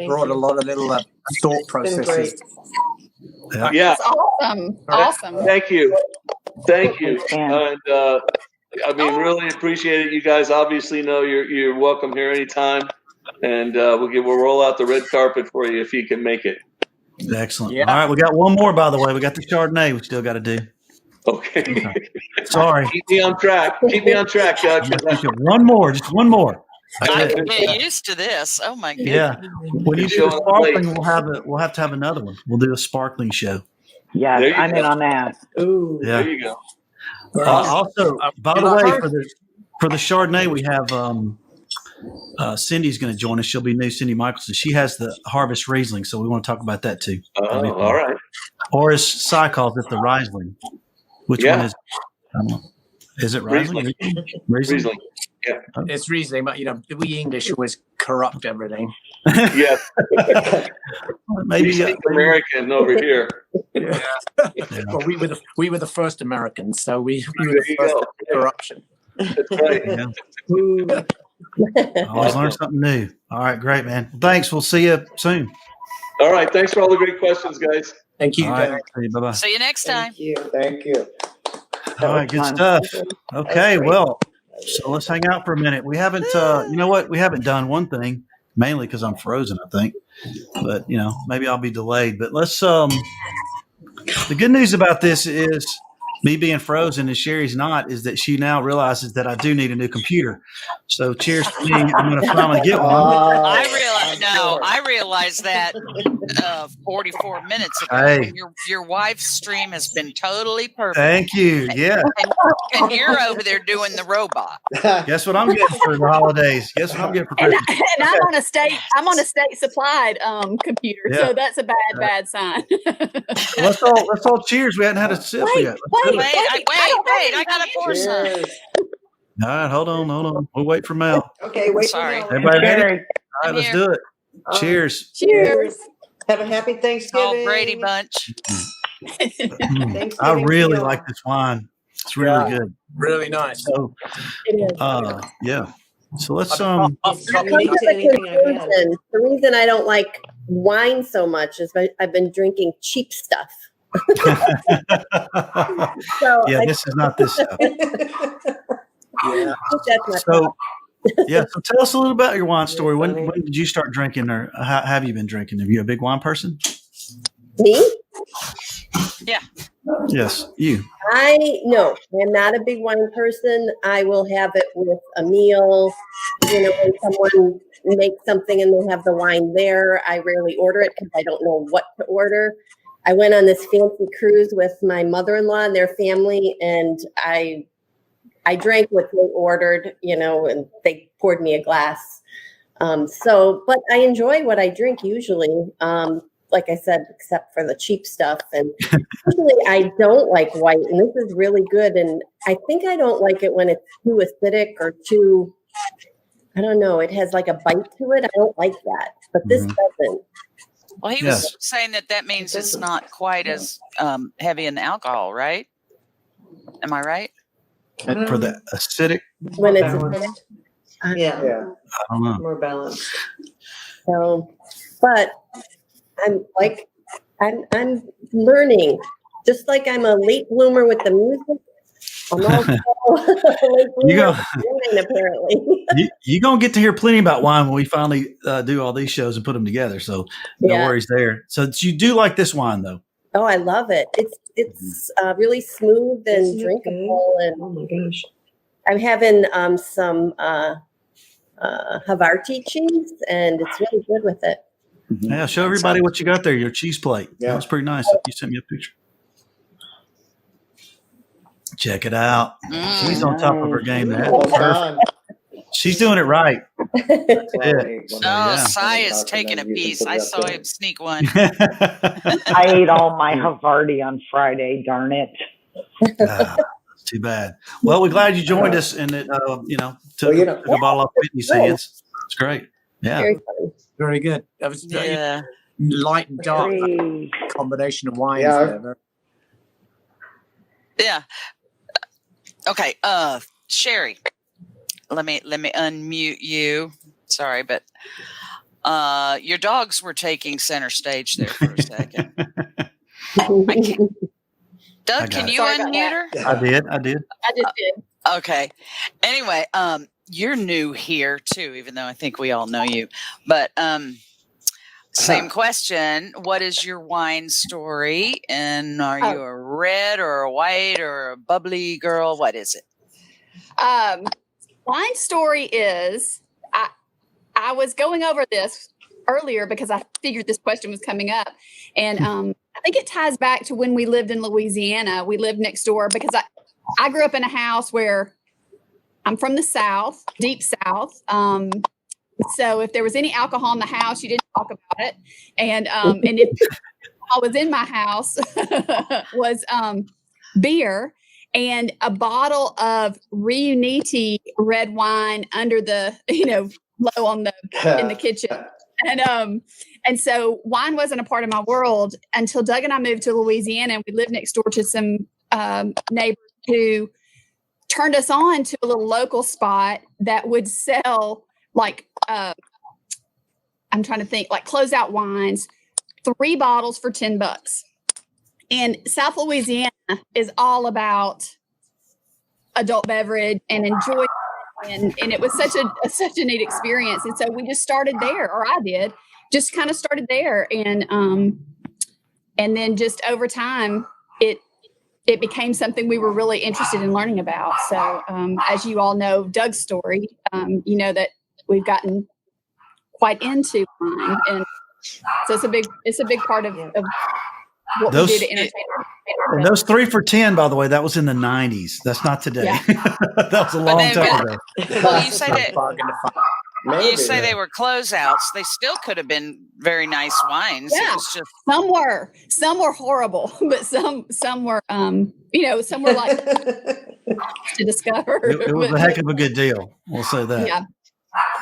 brought a lot of little thought processes. Yeah. That's awesome. Awesome. Thank you. And really appreciate it. You guys obviously know you're welcome here anytime, and we'll roll out the red carpet for you if you can make it. Excellent. Yeah. All right, we got one more, by the way. We got the Chardonnay we still got to do. Okay. Sorry. Keep me on track, Doug. One more, just one more. I can get used to this. Oh my goodness. Yeah. When you do a sparkling, we'll have to have another one. We'll do a sparkling show. Yes, I'm in on that. Ooh. Yeah. There you go. Also, by the way, for the Chardonnay, we have Cindy's going to join us. She'll be new, Cindy Michelson. She has the Harvest Riesling, so we want to talk about that too. Oh, all right. Or as Cy calls it, the Riesling. Which one is? I don't know. Is it Riesling? Riesling. Yeah. It's Riesling, but we English always corrupt everything. Yeah. maybe American over here. Yeah. Well, we were the first Americans, so we were There the you first go. corruption. That's right. Yeah. Always learn something new. All right, great, man. Thanks. We'll see you soon. All right. Thanks for all the great questions, guys. Thank you, All right. Dan. Bye bye. See you next time. Thank you. All right, good stuff. Okay, well, so let's hang out for a minute. We haven't, you know what? We haven't done one thing, mainly because I'm frozen, I think. But maybe I'll be delayed. But let's. The good news about this is me being frozen and Sherry's not. Is that she now realizes that I do need a new computer. So cheers to me. I'm going to finally get one. I realized that 44 minutes ago. Hey. Your wife's stream has been totally perfect. Thank you. Yeah. And you're over there doing the robot. Guess what I'm getting for the holidays? Guess what I'm getting for And, Christmas? and I'm on a state supplied computer, Yeah. so that's a bad sign. Let's all cheers. We hadn't had a sip yet. Wait, I got to pour some. Cheers. All right, hold on. We'll wait for Mel. Okay, wait. Sorry. Everybody ready? Cheers. All right, let's do it. Cheers. Cheers. Have a happy Thanksgiving. Oh, Brady Bunch. I really like this wine. It's really good. Really nice. So, It is. yeah. So let's Off I've topic come to to the anything I've had. conclusion, the reason I don't like wine so much is I've been drinking cheap stuff. So yeah, I this is not this stuff. think that's my So yeah, so tell us a little about your wine story. When did you start drinking, or how have you been drinking? Are you a big wine person? Me? Yeah. Yes, you. No, I'm not a big wine person. I will have it with a meal. When someone makes something and they have the wine there, I rarely order it because I don't know what to order. I went on this fancy cruise with my mother-in-law and their family, and I drank what they ordered, and they poured me a glass. But I enjoy what I drink usually. Like I said, except for the cheap stuff. And usually I don't like white, and this is really good. And I think I don't like it when it's too acidic or too, I don't know, it has like a bite to it. I don't like that, but this doesn't. Well, he was saying that means it's not quite as heavy in alcohol, right? Am I right? And for the acidic, When it's Balanced. Yeah, I don't know. more balanced. so, but I'm learning, just like I'm a late bloomer with the music. I'm also a late bloomer with wine, apparently. You're going to get to hear plenty about wine when we finally do all these shows and put them together. So no worries there. So you do like this wine, though? Oh, I love it. It's really smooth and Isn't it drinkable. good? And Oh my gosh. I'm having some Havarti cheese, and it's really good with it. Yeah, show everybody what you got there, your cheese plate. Yeah. That was pretty nice. You sent me a picture. Check it out. She's on top of her game there. Well done. She's doing it right. Sai is taking a piece. I saw him sneak one. I ate all my Havarti on Friday, darn it. Too bad. Well, we're glad you joined us and it, took a bottle off Whitney's hands. It's great. Yeah. Very fun. Very good. That was very light and dark combination of wines there. Yeah. Okay. Sherry, let me unmute you. Sorry, but your dogs were taking center stage there for a second. Doug, can you unmute her? I did. I just did. Okay. Anyway, you're new here too, even though I think we all know you. But same question. What is your wine story? And are you a red or a white or a bubbly girl? What is it? Wine story is I was going over this earlier because I figured this question was coming up. And I think it ties back to when we lived in Louisiana. We lived next door because I grew up in a house where I'm from the South, deep South. So if there was any alcohol in the house, you didn't talk about it. And if I was in my house was beer and a bottle of Riunite red wine under the, low on the in the kitchen. And And so wine wasn't a part of my world until Doug and I moved to Louisiana, and we lived next door to some neighbors who turned us on to a little local spot that would sell like, I'm trying to think, like closeout wines, 3 bottles for $10. And South Louisiana is all about adult beverage and enjoy. And it was such a neat experience. And so we just started there, or I did, just kind of started there. And then just over time, it became something we were really interested in learning about. So as you all know, Doug's story, you know that we've gotten quite into wine. And so it's a big part of what we do to entertain. And those 3 for $10, by the way, that was in the 90s. That's not today. Yeah. That was a long time ago. Well, you say that you say they were closeouts. They still could have been very nice wines. Yeah. It was just... Some were horrible, but some were some were like to discover. It was a heck of a good deal. We'll say that. Yeah.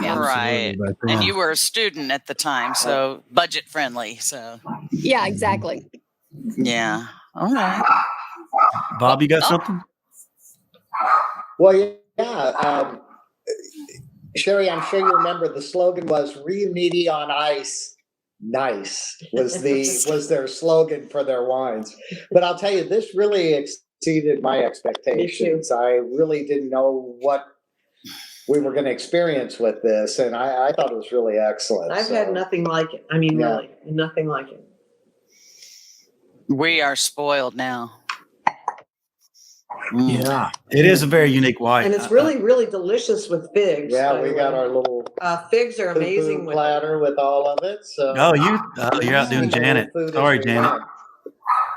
Yeah. Right. And you were a student at the time, so budget friendly. So yeah, exactly. Yeah. All right. Bob, you got something? Well, yeah. Sherry, I'm sure you remember the slogan was "Rio Meaty on Ice, nice" was their slogan for their wines. But I'll tell you, this really exceeded my expectations. I really didn't know what we were going to experience with this, and I thought it was really excellent. I've had nothing like it. I mean, really, nothing like it. We are spoiled now. Yeah, it is a very unique wine, and it's really, really delicious with figs. Yeah, we got our little figs are amazing with platter with all of it. So you're out doing Janet. Sorry, Janet.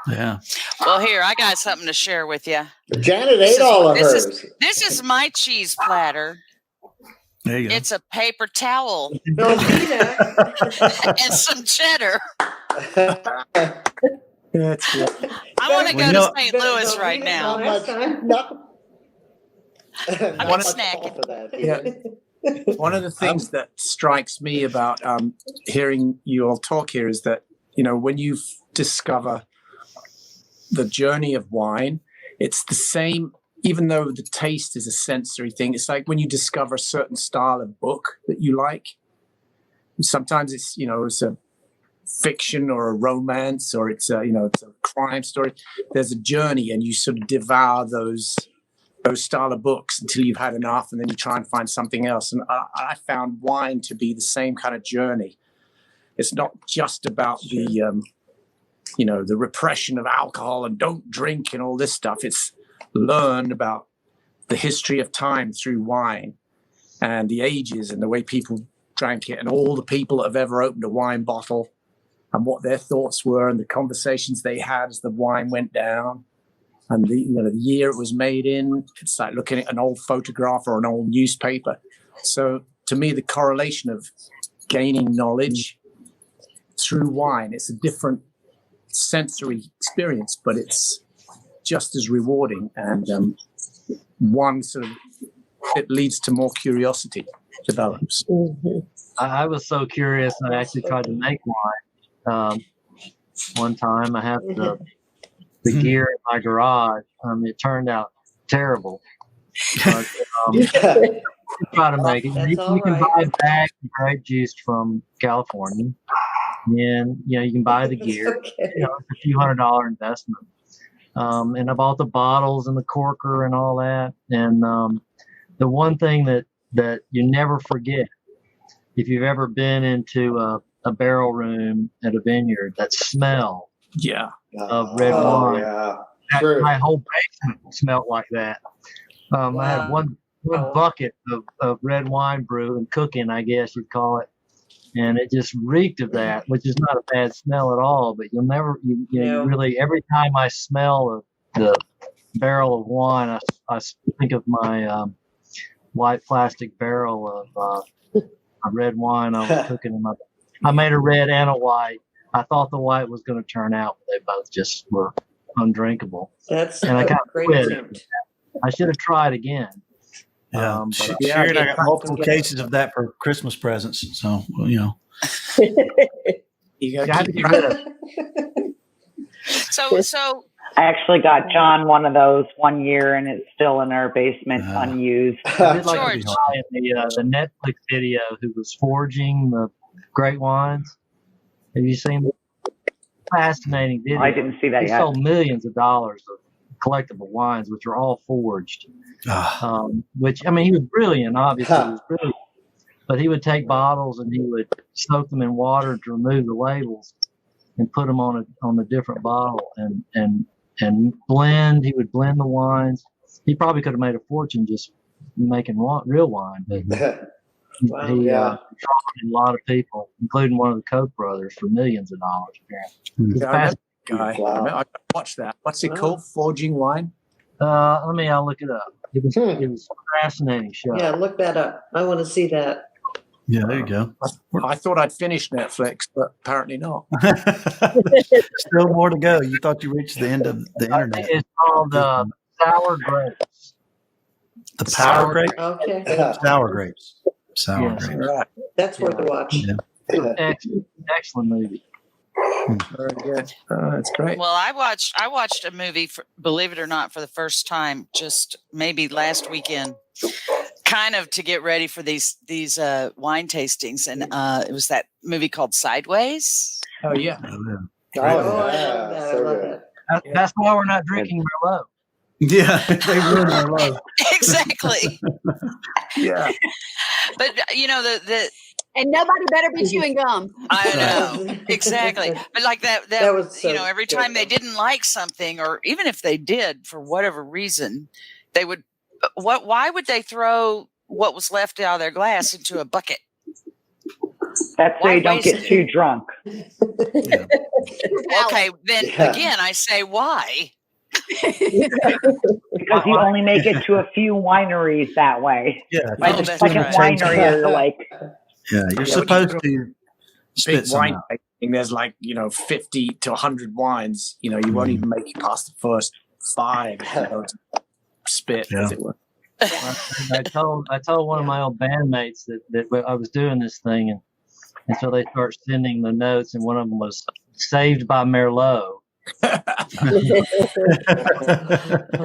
Yeah. Well, here I got something to share with you. Janet ate all of hers. This is my cheese platter. There you go. It's a paper towel and some cheddar. That's good. I want to go to St. Louis right now. I want to snack it. One of the things that strikes me about hearing you all talk here is that, when you discover the journey of wine, it's the same, even though the taste is a sensory thing. It's like when you discover a certain style of book that you like. Sometimes it's, it's a fiction or a romance, or it's a crime story. There's a journey, and you sort of devour those style of books until you've had enough, and then you try and find something else. And I found wine to be the same kind of journey. It's not just about the repression of alcohol and don't drink and all this stuff. It's learn about the history of time through wine and the ages and the way people drank it and all the people that have ever opened a wine bottle and what their thoughts were and the conversations they had as the wine went down and the year it was made in. It's like looking at an old photograph or an old newspaper. So to me, the correlation of gaining knowledge through wine, it's a different sensory experience, but it's just as rewarding. And one sort of, it leads to more curiosity develops. I was so curious, I actually tried to make wine. One time I had the gear in my garage. It turned out terrible. But, try to make it. You can buy bags of grape juice from California, and you can buy the gear. Okay. It's a few $100 investment. And I bought the bottles and the corker and all that. And the one thing that you never forget, if you've ever been into a barrel room at a vineyard, that smell of red wine. Yeah. My whole basement smelled like that. I had one bucket of red wine brew and cooking, I guess you'd call it. And it just reeked of that, which is not a bad smell at all. But you'll never, really, every time I smell the barrel of wine, I think of my white plastic barrel of red wine I was cooking in my. I made a red and a white. I thought the white was going to turn out, but they both just were undrinkable. That's and I kind of great quit. attempt. I should have tried again. Yeah, Sherry and I got multiple cases of that for Christmas presents. So, You You got have to to keep get rid of it. So I actually got John one of those one year, and it's still in our basement unused. I did like George. the guy in the Netflix video who was forging the great wines. Have you seen the fascinating video? I didn't see that He yet. sold millions of dollars of collectible wines, which are all forged. Which, I mean, he was brilliant, obviously. He was brilliant. But he would take bottles and he would soak them in water to remove the labels and put them on a different bottle and blend. He would blend the wines. He probably could have made a fortune just making real wine, but Wow, he yeah. defrauded a lot of people, including one of the Koch brothers, for millions of dollars. Apparently. He's Yeah, I remember fascinating. that guy. Wow. I watched that. What's it Wow. called? Forging wine? I'll look it up. It was a fascinating show. Yeah, look that up. I want to see that. Yeah, there you go. I thought I'd finished Netflix, but apparently not. Still more to go. You thought you reached the end of the internet. It's called Sour Grapes. The power grape? Okay, Sour grapes. Sour Yes. grapes. Right. that's worth a watch. Yeah. Excellent movie. Very good. That's great. well, I watched a movie, believe it or not, for the first time, just maybe last weekend, kind of to get ready for these wine tastings, and it was that movie called Sideways. Oh, yeah. Oh, Oh, I yeah. love that. I So love good. that. That's why we're not drinking Merlot. Yeah, they ruined our love. Exactly. Yeah. But the And nobody better be chewing gum. I know exactly. But like that That was so every good. time they didn't like something, or even if they did for whatever reason, they would. Why would they throw what was left out of their glass into a bucket? That's so Why you don't waste get it? too drunk. Yeah. Okay, then Yeah. again, I say why? Because you only make it to a few wineries that way. Yeah. Like Oh, the that's second right. winery, you're like, Yeah, you're Yeah, supposed when to spit Big some wine out. tasting, there's 50 to 100 wines. You won't even make it past the first 5 to spit, as Yeah. it were. I told one of my old bandmates that I was doing this thing, and so they start sending the notes, and one of them was saved by Merlot.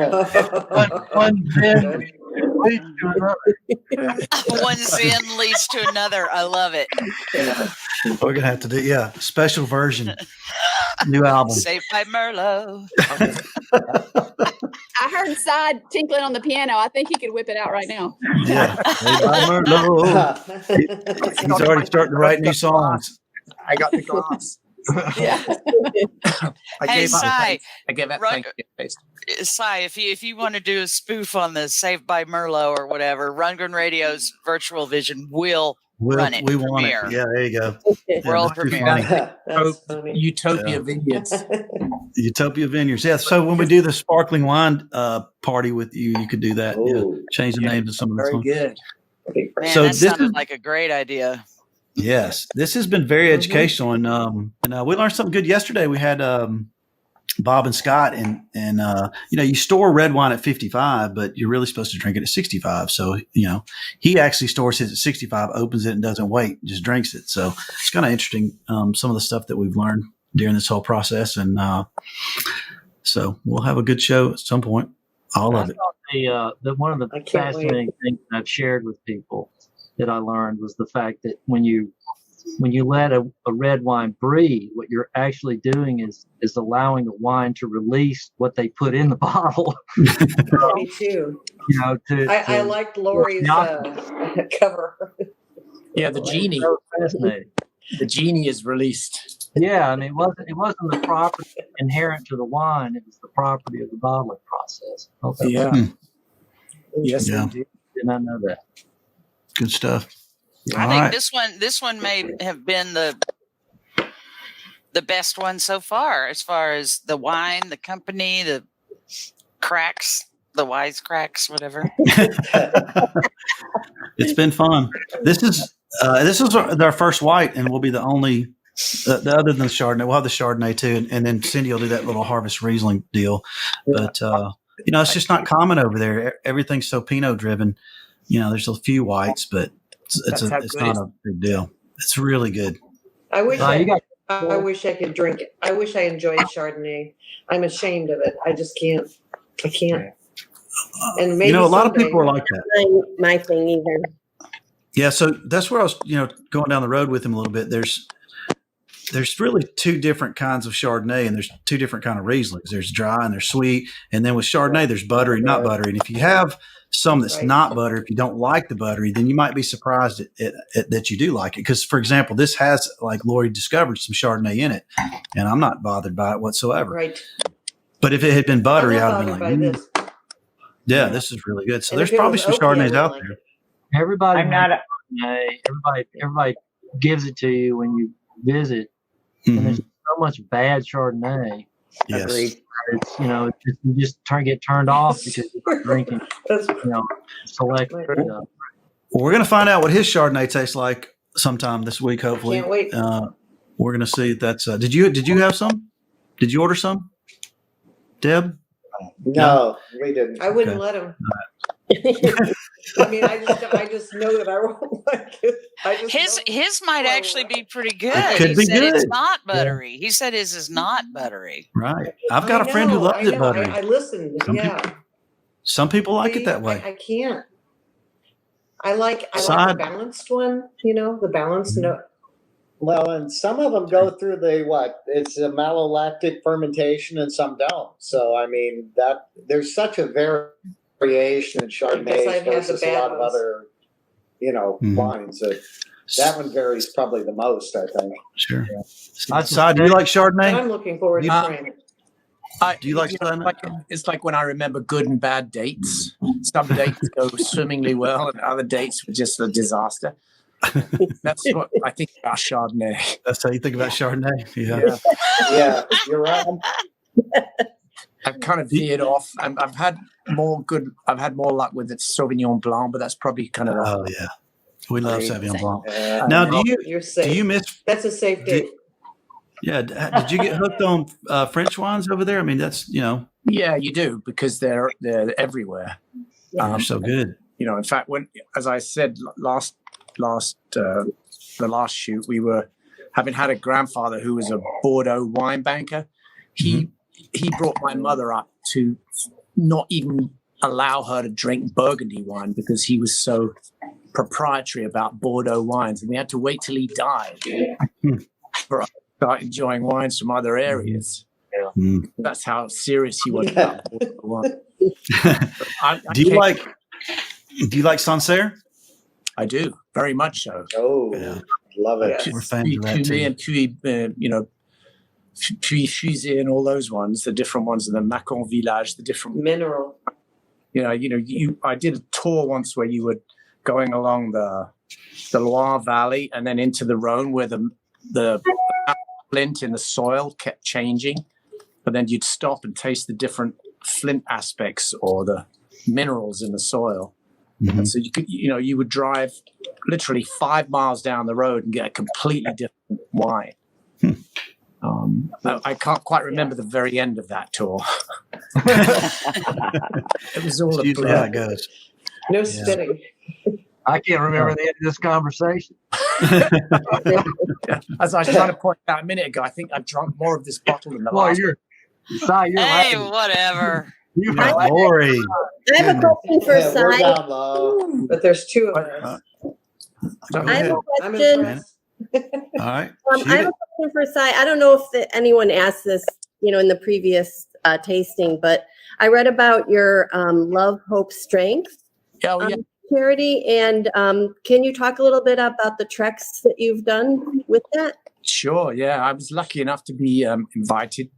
One sin leads to another. One sin leads to another. I love it. We're gonna have to do special version, new album. Saved by Merlot. I heard Side tinkling on the piano. I think he could whip it out right now. Yeah, Saved by Merlot. He's already starting to write new songs. I got the glass. Yeah. Hey, Cy, I gave that Run- thank you face. Cy, if you want to do a spoof on the Saved by Merlot or whatever, Rundgren Radio's Virtual Vision will run it. We want premiere. it. Yeah, there you go. World that's too premiere. funny. That's funny. Utopia Vineyards. Utopia Vineyards. Yeah. So when we do the sparkling wine party with you, you could do that. Yeah. Ooh. Change the names of some of the Very songs. good. Man, So that this sounded is- like a great idea. Yes, this has been very educational, and we learned something good yesterday. We had Bob and Scott, and you store red wine at 55, but you're really supposed to drink it at 65. So he actually stores his at 65, opens it, and doesn't wait, just drinks it. So it's kind of interesting, some of the stuff that we've learned during this whole process, and so we'll have a good show at some point. I love it. The one of the I can't fascinating things that I've shared with people that I learned was the fact that when you let a red wine breathe, what you're actually doing is allowing the wine to release what they put in the bottle. Me too. I liked Lori's cover. Yeah, the genie. So fascinating. The genie is released. Yeah, I mean, it wasn't the property inherent to the wine; it was the property of the bottling process. Okay. Yeah. Yes, Yeah. indeed. Did not know that. Good stuff. I All think right. this one may have been the best one so far, as far as the wine, the company, the cracks, the wisecracks, whatever. It's been fun. This is our first white, and we'll be the only. The other than the Chardonnay, we'll have the Chardonnay too, and then Cindy will do that little Harvest Riesling deal. But it's just not common over there. Everything's so Pinot driven. There's a few whites, but it's That's how not good a big deal. It's really good. I wish You got I wish I could drink it. I wish I enjoyed Chardonnay. I'm ashamed of it. I just can't. I can't. And maybe a lot of someday. people are like that. My thing either. Yeah, so that's where I was, going down the road with him a little bit. There's really two different kinds of Chardonnay, and there's two different kind of Rieslings. There's dry and there's sweet, and then with Chardonnay, there's buttery, not buttery. And if you have some that's not butter, if you don't like the buttery, then you might be surprised that you do like it. Because, for example, this has, like Lori discovered, some Chardonnay in it, and I'm not bothered by it whatsoever. Right. But if it had been buttery, I'd have been by like, this. yeah, this is really good. So And there's if it probably was some oaky, I Chardonnays would out like there. it. Everybody, I'm not. everybody gives it to you when you visit, and there's so much bad Chardonnay. Yes. It's you just get turned off because you're drinking, select. Well, we're going to find out what his Chardonnay tastes like sometime this week. Hopefully, Can't wait. we're going to see if that's. Did you have some? Did you order some, Deb? No, we didn't. I wouldn't Okay. let him. I mean, I just know that I won't like it. His might actually be pretty good. It could He be said it's good. not buttery. He said his is not buttery. Right. I've got a friend who loves it buttery. I listened. Some people like See, it that way. I can't. I like the Side- balanced one. The balanced note. Well, and some of them go through it's a malolactic fermentation and some don't. So, I mean, there's such a variation in Chardonnay I've had the versus a bad lot of ones. other, wines. That one varies probably the most, I think. Sure. I Side, do you like But Chardonnay? I'm looking forward to trying it. Do you like Chardonnay? It's like when I remember good and bad dates. Some dates go swimmingly well, and other dates were just a disaster. That's what I think about Chardonnay. That's how you think about Chardonnay. Yeah. Yeah, you're right. I've kind of veered off. I've had more luck with the Sauvignon Blanc, but that's probably kind of. Oh yeah, we love Sauvignon Blanc. Now, Now, You're safe. you miss? That's a safe date. Yeah. Did you get hooked on French wines over there? I mean, that's Yeah, you do, because they're everywhere. they're so good. In fact, as I said the last shoot, we were having had a grandfather who was a Bordeaux wine banker. He brought my mother up to not even allow her to drink Burgundy wine because he was so proprietary about Bordeaux wines, and we had to wait till he died for us to start enjoying wines from other areas. That's how serious he was about Bordeaux wine. Do you like Sancerre? I do, very much so. Oh, Yeah. love it. We're fans of that too. And Puy Fusé and all those ones, the different ones, and the Macon Village, the different Mineral. I did a tour once where you were going along the Loire Valley and then into the Rhone, where the flint in the soil kept changing, but then you'd stop and taste the different flint aspects or the minerals in the soil. And so you would drive literally 5 miles down the road and get a completely different wine. I can't quite remember the very end of that tour. It was all a Usually how blur. it goes. No spitting. I can't remember the end of this conversation. As I was trying to point out a minute ago, I think I've drunk more of this bottle than the Well, last. you're Hey, laughing. whatever. Lori. I have a question for Yeah, we're Cy. down low. But there's two of us. Go I have ahead. a I'm question. impressed. All right. I Shoot have it. a question for Cy. I don't know if anyone asked this, in the previous tasting, but I read about your Love, Hope, Strength Oh, yeah. charity, and can you talk a little bit about the treks that you've done with that? Sure, yeah. I was lucky enough to be invited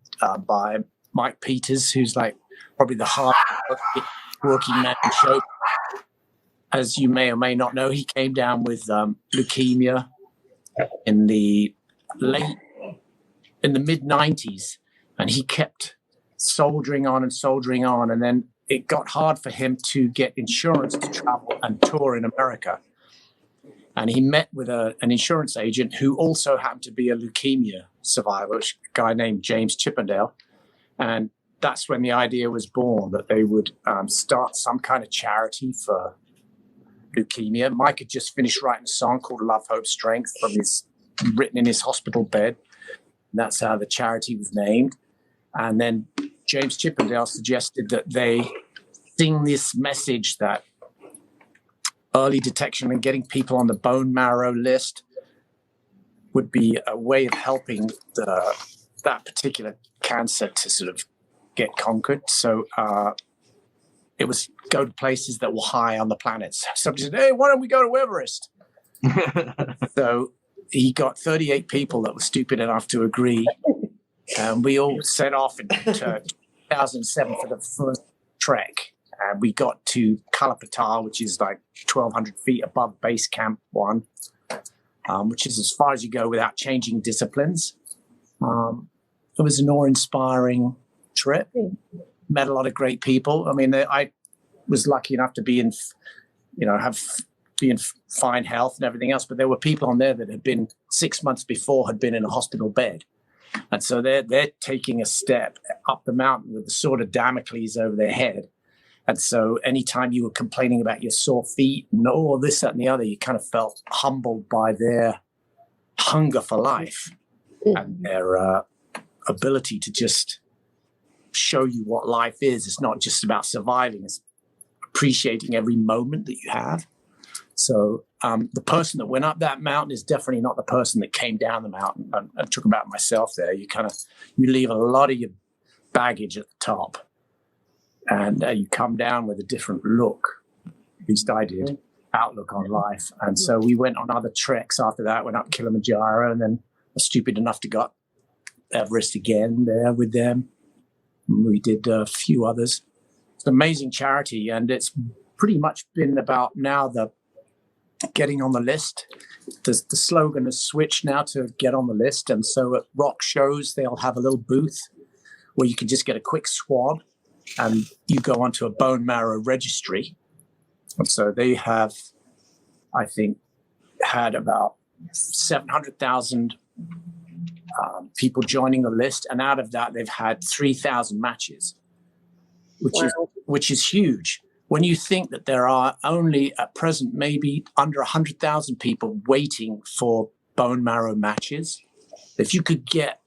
by Mike Peters, who's like probably the hardest working man in show. As you may or may not know, he came down with leukemia in the mid-90s, and he kept soldiering on, and then it got hard for him to get insurance to travel and tour in America. And he met with an insurance agent who also happened to be a leukemia survivor, a guy named James Chippendale. And that's when the idea was born that they would start some kind of charity for leukemia. Mike had just finished writing a song called Love, Hope, Strength written in his hospital bed. And that's how the charity was named. And then James Chippendale suggested that they sing this message that early detection and getting people on the bone marrow list would be a way of helping that particular cancer to sort of get conquered. So it was go to places that were high on the planets. Somebody said, hey, why don't we go to Everest? So he got 38 people that were stupid enough to agree. And we all set off in 2007 for the first trek. And we got to Kalapatar, which is like 1,200 feet above base camp 1, which is as far as you go without changing disciplines. It was an awe-inspiring trip. Met a lot of great people. I mean, I was lucky enough to be in, be in fine health and everything else, but there were people on there that had been 6 months before had been in a hospital bed. And so they're taking a step up the mountain with the sword of Damocles over their head. And so anytime you were complaining about your sore feet and all this, that, and the other, you kind of felt humbled by their hunger for life and their ability to just show you what life is. It's not just about surviving. It's appreciating every moment that you have. So the person that went up that mountain is definitely not the person that came down the mountain. I'm talking about myself there. You leave a lot of your baggage at the top, and you come down with a different look, at least I did, outlook on life. And so we went on other treks after that, went up Kilimanjaro, and then was stupid enough to go up Everest again there with them. We did a few others. It's an amazing charity, and it's pretty much been about now the getting on the list. The slogan has switched now to get on the list. And so at rock shows, they'll have a little booth where you can just get a quick swab and you go onto a bone marrow registry. And so they have, I think, had about 700,000 people joining the list. And out of that, they've had 3,000 matches, which is huge. When you think that there are only at present maybe under 100,000 people waiting for bone marrow matches, if you could get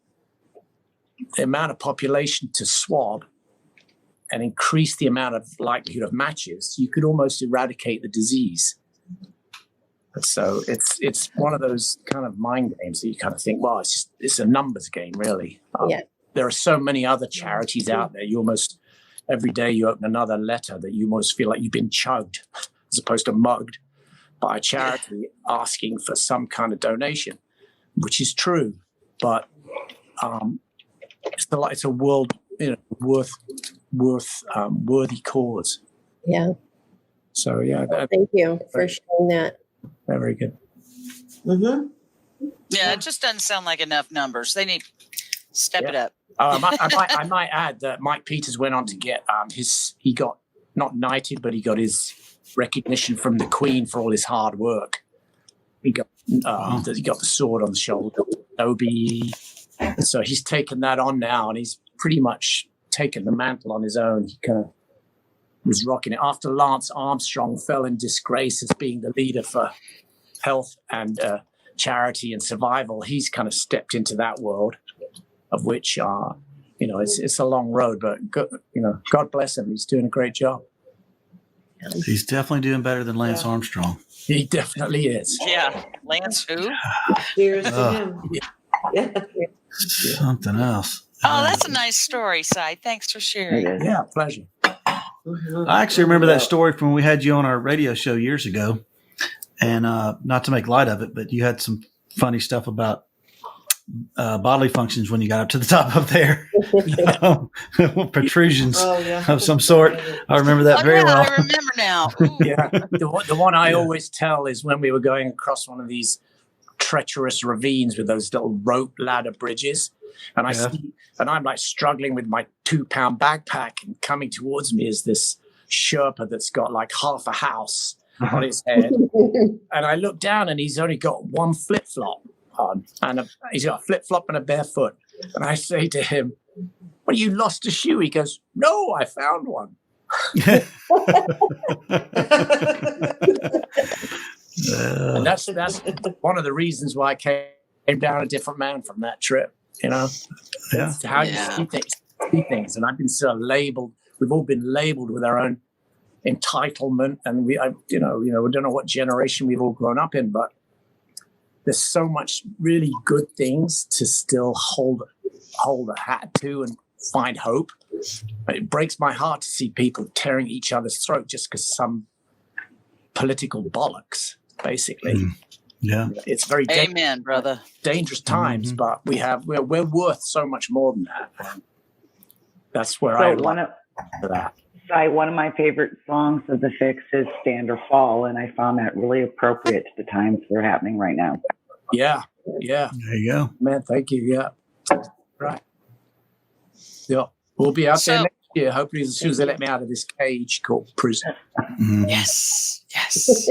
the amount of population to swab and increase the amount of likelihood of matches, you could almost eradicate the disease. So it's one of those kind of mind games that you kind of think, well, it's a numbers game, really. There are so many other charities out there. You almost every day you open another letter that you almost feel like you've been chugged as opposed to mugged by a charity asking for some kind of donation, which is true, but it's a world worthy cause. Yeah. So yeah. Thank you for sharing that. Very good. Mm-hmm. Yeah, it just doesn't sound like enough numbers. They need to step it up. I might add that Mike Peters went on to get he got not knighted, but he got his recognition from the Queen for all his hard work. He got the sword on the shoulder, Obi. So he's taken that on now, and he's pretty much taken the mantle on his own. He kind of was rocking it after Lance Armstrong fell in disgrace as being the leader for health and charity and survival. He's kind of stepped into that world, of which, it's a long road, but God bless him. He's doing a great job. He's definitely doing better than Lance Armstrong. He definitely is. Yeah. Lance who? Cheers to him. Yeah. Something else. Oh, that's a nice story, Cy. Thanks for sharing. Yeah, pleasure. I actually remember that story from when we had you on our radio show years ago. And not to make light of it, but you had some funny stuff about bodily functions when you got up to the top up there. Protrusions of some sort. I remember that very well. I remember now. Yeah. The one I always tell is when we were going across one of these treacherous ravines with those little rope ladder bridges. And I see, and I'm like struggling with my 2-pound backpack, and coming towards me is this Sherpa that's got like half a house on his head. And I look down and he's only got one flip-flop on, and he's got a flip-flop and a bare foot. And I say to him, "Well, you lost a shoe?" He goes, "No, I found one." And that's one of the reasons why I came down a different man from that trip. Yeah. Yeah. How you see things. And I've been sort of labeled. We've all been labeled with our own entitlement, and we don't know what generation we've all grown up in, but there's so much really good things to still hold a hat to and find hope. But it breaks my heart to see people tearing each other's throat just because some political bollocks, basically. Yeah, it's very amen, brother. Dangerous times, but we're worth so much more than that. That's where one of my favorite songs of the Fixx is "Stand or Fall," and I found that really appropriate to the times that are happening right now. Yeah. There you go, man. Thank you. Yeah, right. Yeah, we'll be out there next year. Hopefully, as soon as they let me out of this cage called prison. Yes. That's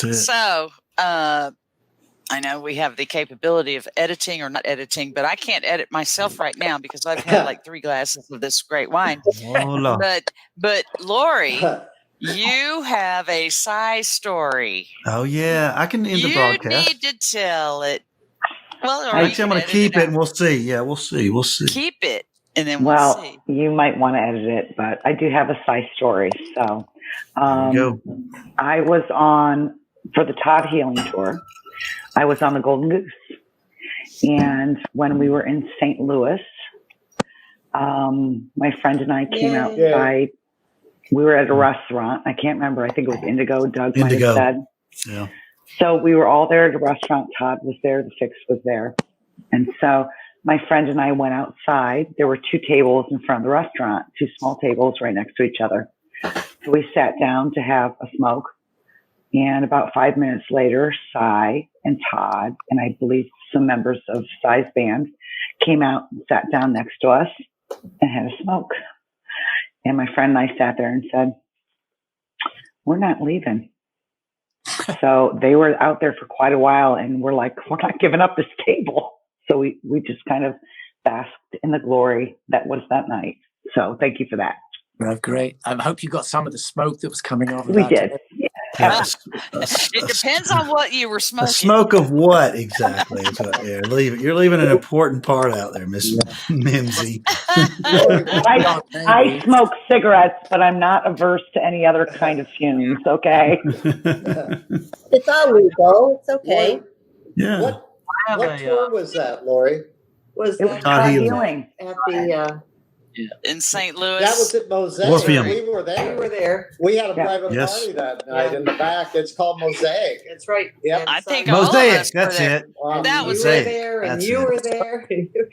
it. So, I know we have the capability of editing or not editing, but I can't edit myself right now because I've had like 3 glasses of this great wine. Oh, no. But Lori, you have a Psy story. Oh yeah, I can end the broadcast. You need to tell it. Well, I'm going to keep it, and we'll see. Yeah, we'll see. Keep it, and then we'll see. You might want to edit it, but I do have a Psy story. So, go. I was on for the Todd Healing Tour. I was on the Golden Goose, and when we were in St. Louis, my friend and I came outside. We were at a restaurant. I can't remember. I think it was Indigo. Doug might have said. Yeah. So we were all there at a restaurant. Todd was there. The Fixx was there. And so my friend and I went outside. There were 2 tables in front of the restaurant, 2 small tables right next to each other. So we sat down to have a smoke. And about 5 minutes later, Cy and Todd, and I believe some members of Cy's band, came out and sat down next to us and had a smoke. And my friend and I sat there and said, "We're not leaving." So they were out there for quite a while, and we're like, "We're not giving up this table." So we just kind of basked in the glory that was that night. So thank you for that. Oh, great. I hope you got some of the smoke that was coming off. We did. Yes. It depends on what you were smoking. A smoke of what exactly? You're leaving an important part out there, Miss Mimsy. I smoke cigarettes, but I'm not averse to any other kind of fumes. Okay. It's all legal. It's okay. Yeah. What tour was that, Lori? Was It was that Todd Healing at the in St. Louis? That was at Mosaic. Orpheum. We were there. we were there. We had a private party that night in the back. It's called Mosaic. That's right. Yep. And I think so- all of Mosaic. us were That's there. it. That was you were Mosaic. there, and That's you it. were there.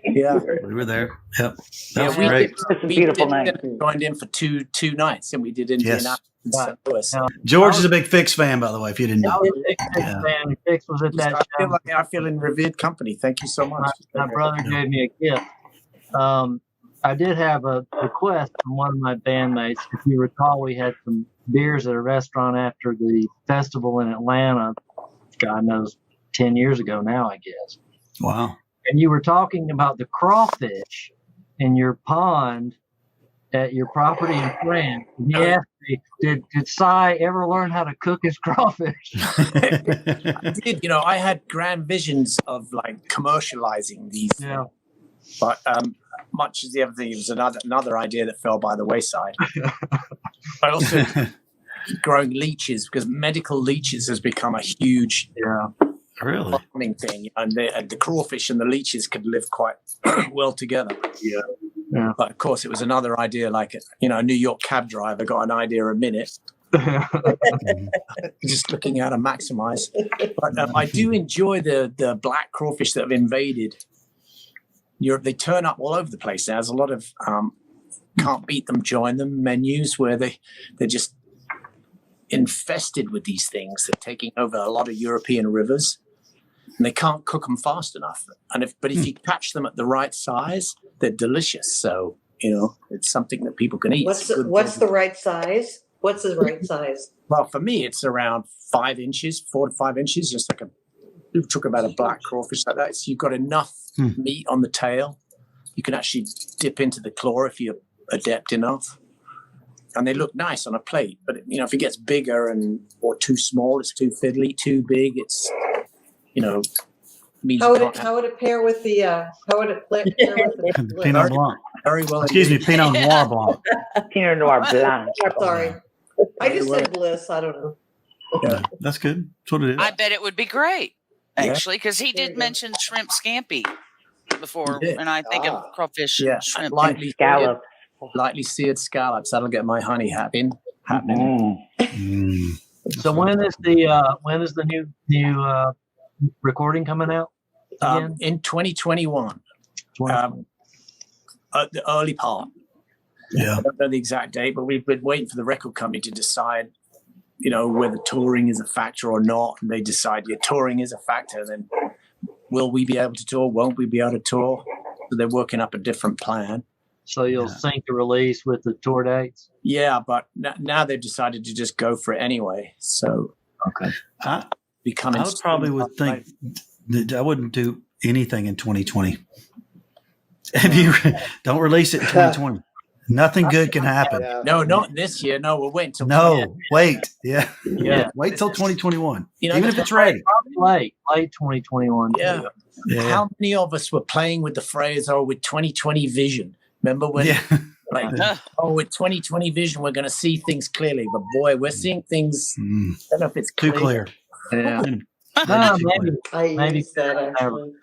Yeah. We were there. Yep. That was we great. It was a beautiful night. Joined in for two nights, and we did Indianapolis and St. Louis. George is a big Fixx fan, by the way, if you didn't I know. was a big Fixx fan. Fixx was at that show. I feel in revered company. Thank you so much. My brother gave me a gift. I did have a request from one of my bandmates. If you recall, we had some beers at a restaurant after the festival in Atlanta. God knows, 10 years ago now, I guess. Wow. And you were talking about the crawfish in your pond at your property in France. And he asked me, did Cy ever learn how to cook his crawfish? I did. I had grand visions of like commercializing these. Yeah. But much as the other thing, it was another idea that fell by the wayside. But also growing leeches, because medical leeches has become a huge Really? farming thing, and the crawfish and the leeches could live quite well together. Yeah. But of course, it was another idea, like a New York cab driver got an idea a minute. Just looking how to maximize. But I do enjoy the black crawfish that have invaded Europe. They turn up all over the place. There's a lot of can't beat them, join them menus where they're just infested with these things. They're taking over a lot of European rivers, and they can't cook them fast enough. But if you catch them at the right size, they're delicious. So it's something that people can eat. What's the right size? What's the right size? Well, for me, it's around 5 inches, 4 to 5 inches, just like we talk about a black crawfish like that. So you've got enough meat on the tail. You can actually dip into the claw if you're adept enough. And they look nice on a plate. But, if it gets bigger or too small, it's too fiddly. Too big, it's, means How you would can't it, have how would it pair with the, pair with the bliss? Pinot Blanc. very well. Excuse me, Pinot Noir Blanc. Pinot Noir Blanc. Sorry. I just said bliss. I don't know. Yeah. That's good. That's what it is. I bet it would be great, Yeah. actually, because he There you did go. mention shrimp scampi before, He did. and I think of crawfish Yeah, and shrimp. lightly Scallop. lightly seared scallops. That'll get my honey happening. So when is the new recording coming out again? In 2021, the early part. Yeah. I don't know the exact date, but we've been waiting for the record company to decide, whether touring is a factor or not. And they decide, touring is a factor. Then will we be able to tour? Won't we be able to tour? So they're working up a different plan. So you'll sync the release with the tour dates? Yeah, but now they've decided to just go for it anyway. So Okay. I becoming. would probably think that I wouldn't do anything in 2020. If you don't release it in 2020, nothing good can happen. Yeah. No, not this year. No, we're waiting till. No, wait. Yeah. Yeah. Wait till 2021. You know, Even if it's ready. Late 2021. Yeah. Yeah. How many of us were playing with the phrase, with 2020 vision? Remember when, Yeah. with 2020 vision, we're going to see things clearly. But boy, we're seeing things. I don't know if it's Too clear. Yeah. No, maybe. I Maybe used that actually.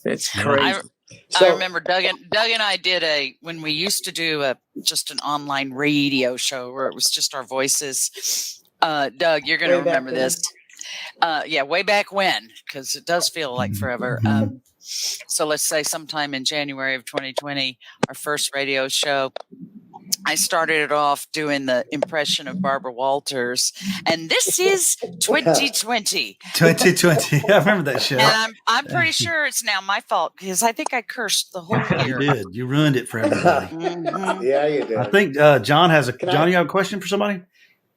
It's Yeah. crazy. So- I remember Doug and I did when we used to do just an online radio show where it was just our voices. Doug, you're going to Way back remember this. Way back when, because it does feel like forever. So let's say sometime in January of 2020, our first radio show, I started it off doing the impression of Barbara Walters, and this is 2020. 2020. I remember that show. And I'm pretty sure it's now my fault because I think I cursed the whole You year. did. You ruined it for everybody. Mhm. Yeah, you did. I think John has Can I- John, you have a question for somebody?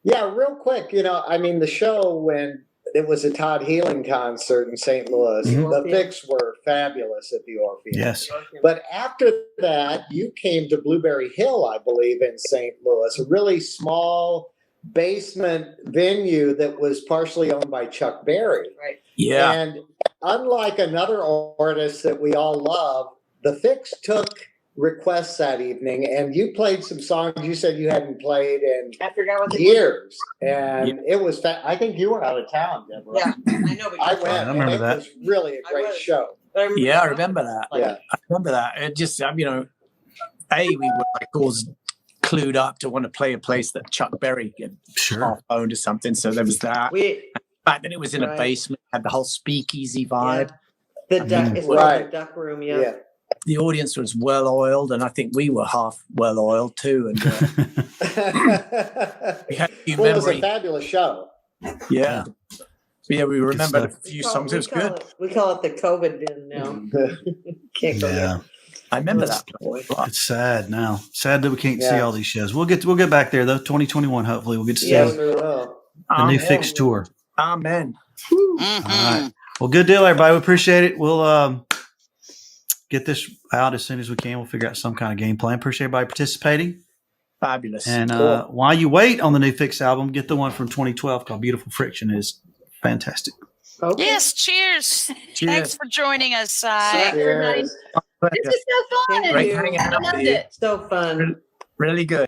Yeah, real quick. The show when it was a Todd Healing concert in St. Louis, Mhm. the Fixx were fabulous at the Orpheum. Yes. But after that, you came to Blueberry Hill, I believe, in St. Louis, a really small basement venue that was partially owned by Chuck Berry. Right. Yeah. And unlike another artist that we all love, the Fixx took requests that evening, and you played some songs you said you hadn't played in I forgot what they years, and it was. I think you were out of town, Deborah. Yeah, I know. But I went. I remember and it that. was really a I great was. show. Yeah, I remember that. Yeah. I remember that. It just, we were always clued up to want to play a place that Chuck Berry had Sure. half owned or something. So there was that. We The fact that it was in a Right. basement, had the whole speakeasy vibe. the duck is Right. the duck room. Yeah. Yeah. The audience was well oiled, and I think we were half well oiled too. And we had a few Well, it was a memories. fabulous show. Yeah. Yeah, we remembered a stuff. few songs. It was good. We call it the COVID bin now. Can't go Yeah. there. I remember that. It's sad now. Sad that we can't see Yeah. all these shows. We'll get back there though. 2021, hopefully, we'll get to see Yes, the we will. new Amen. Fixx tour. Amen. Mhm. All right. Well, good deal, everybody. We appreciate it. We'll get this out as soon as we can. We'll figure out some kind of game plan. Appreciate everybody participating. Fabulous. And Cool. while you wait on the new Fixx album, get the one from 2012 called "Beautiful Friction." Is fantastic. Okay. Yes, cheers. Cheers. Thanks for joining us, Si. Cheers. This is so fun. Great Thank hanging you. out I with loved you. it. So fun. Really good.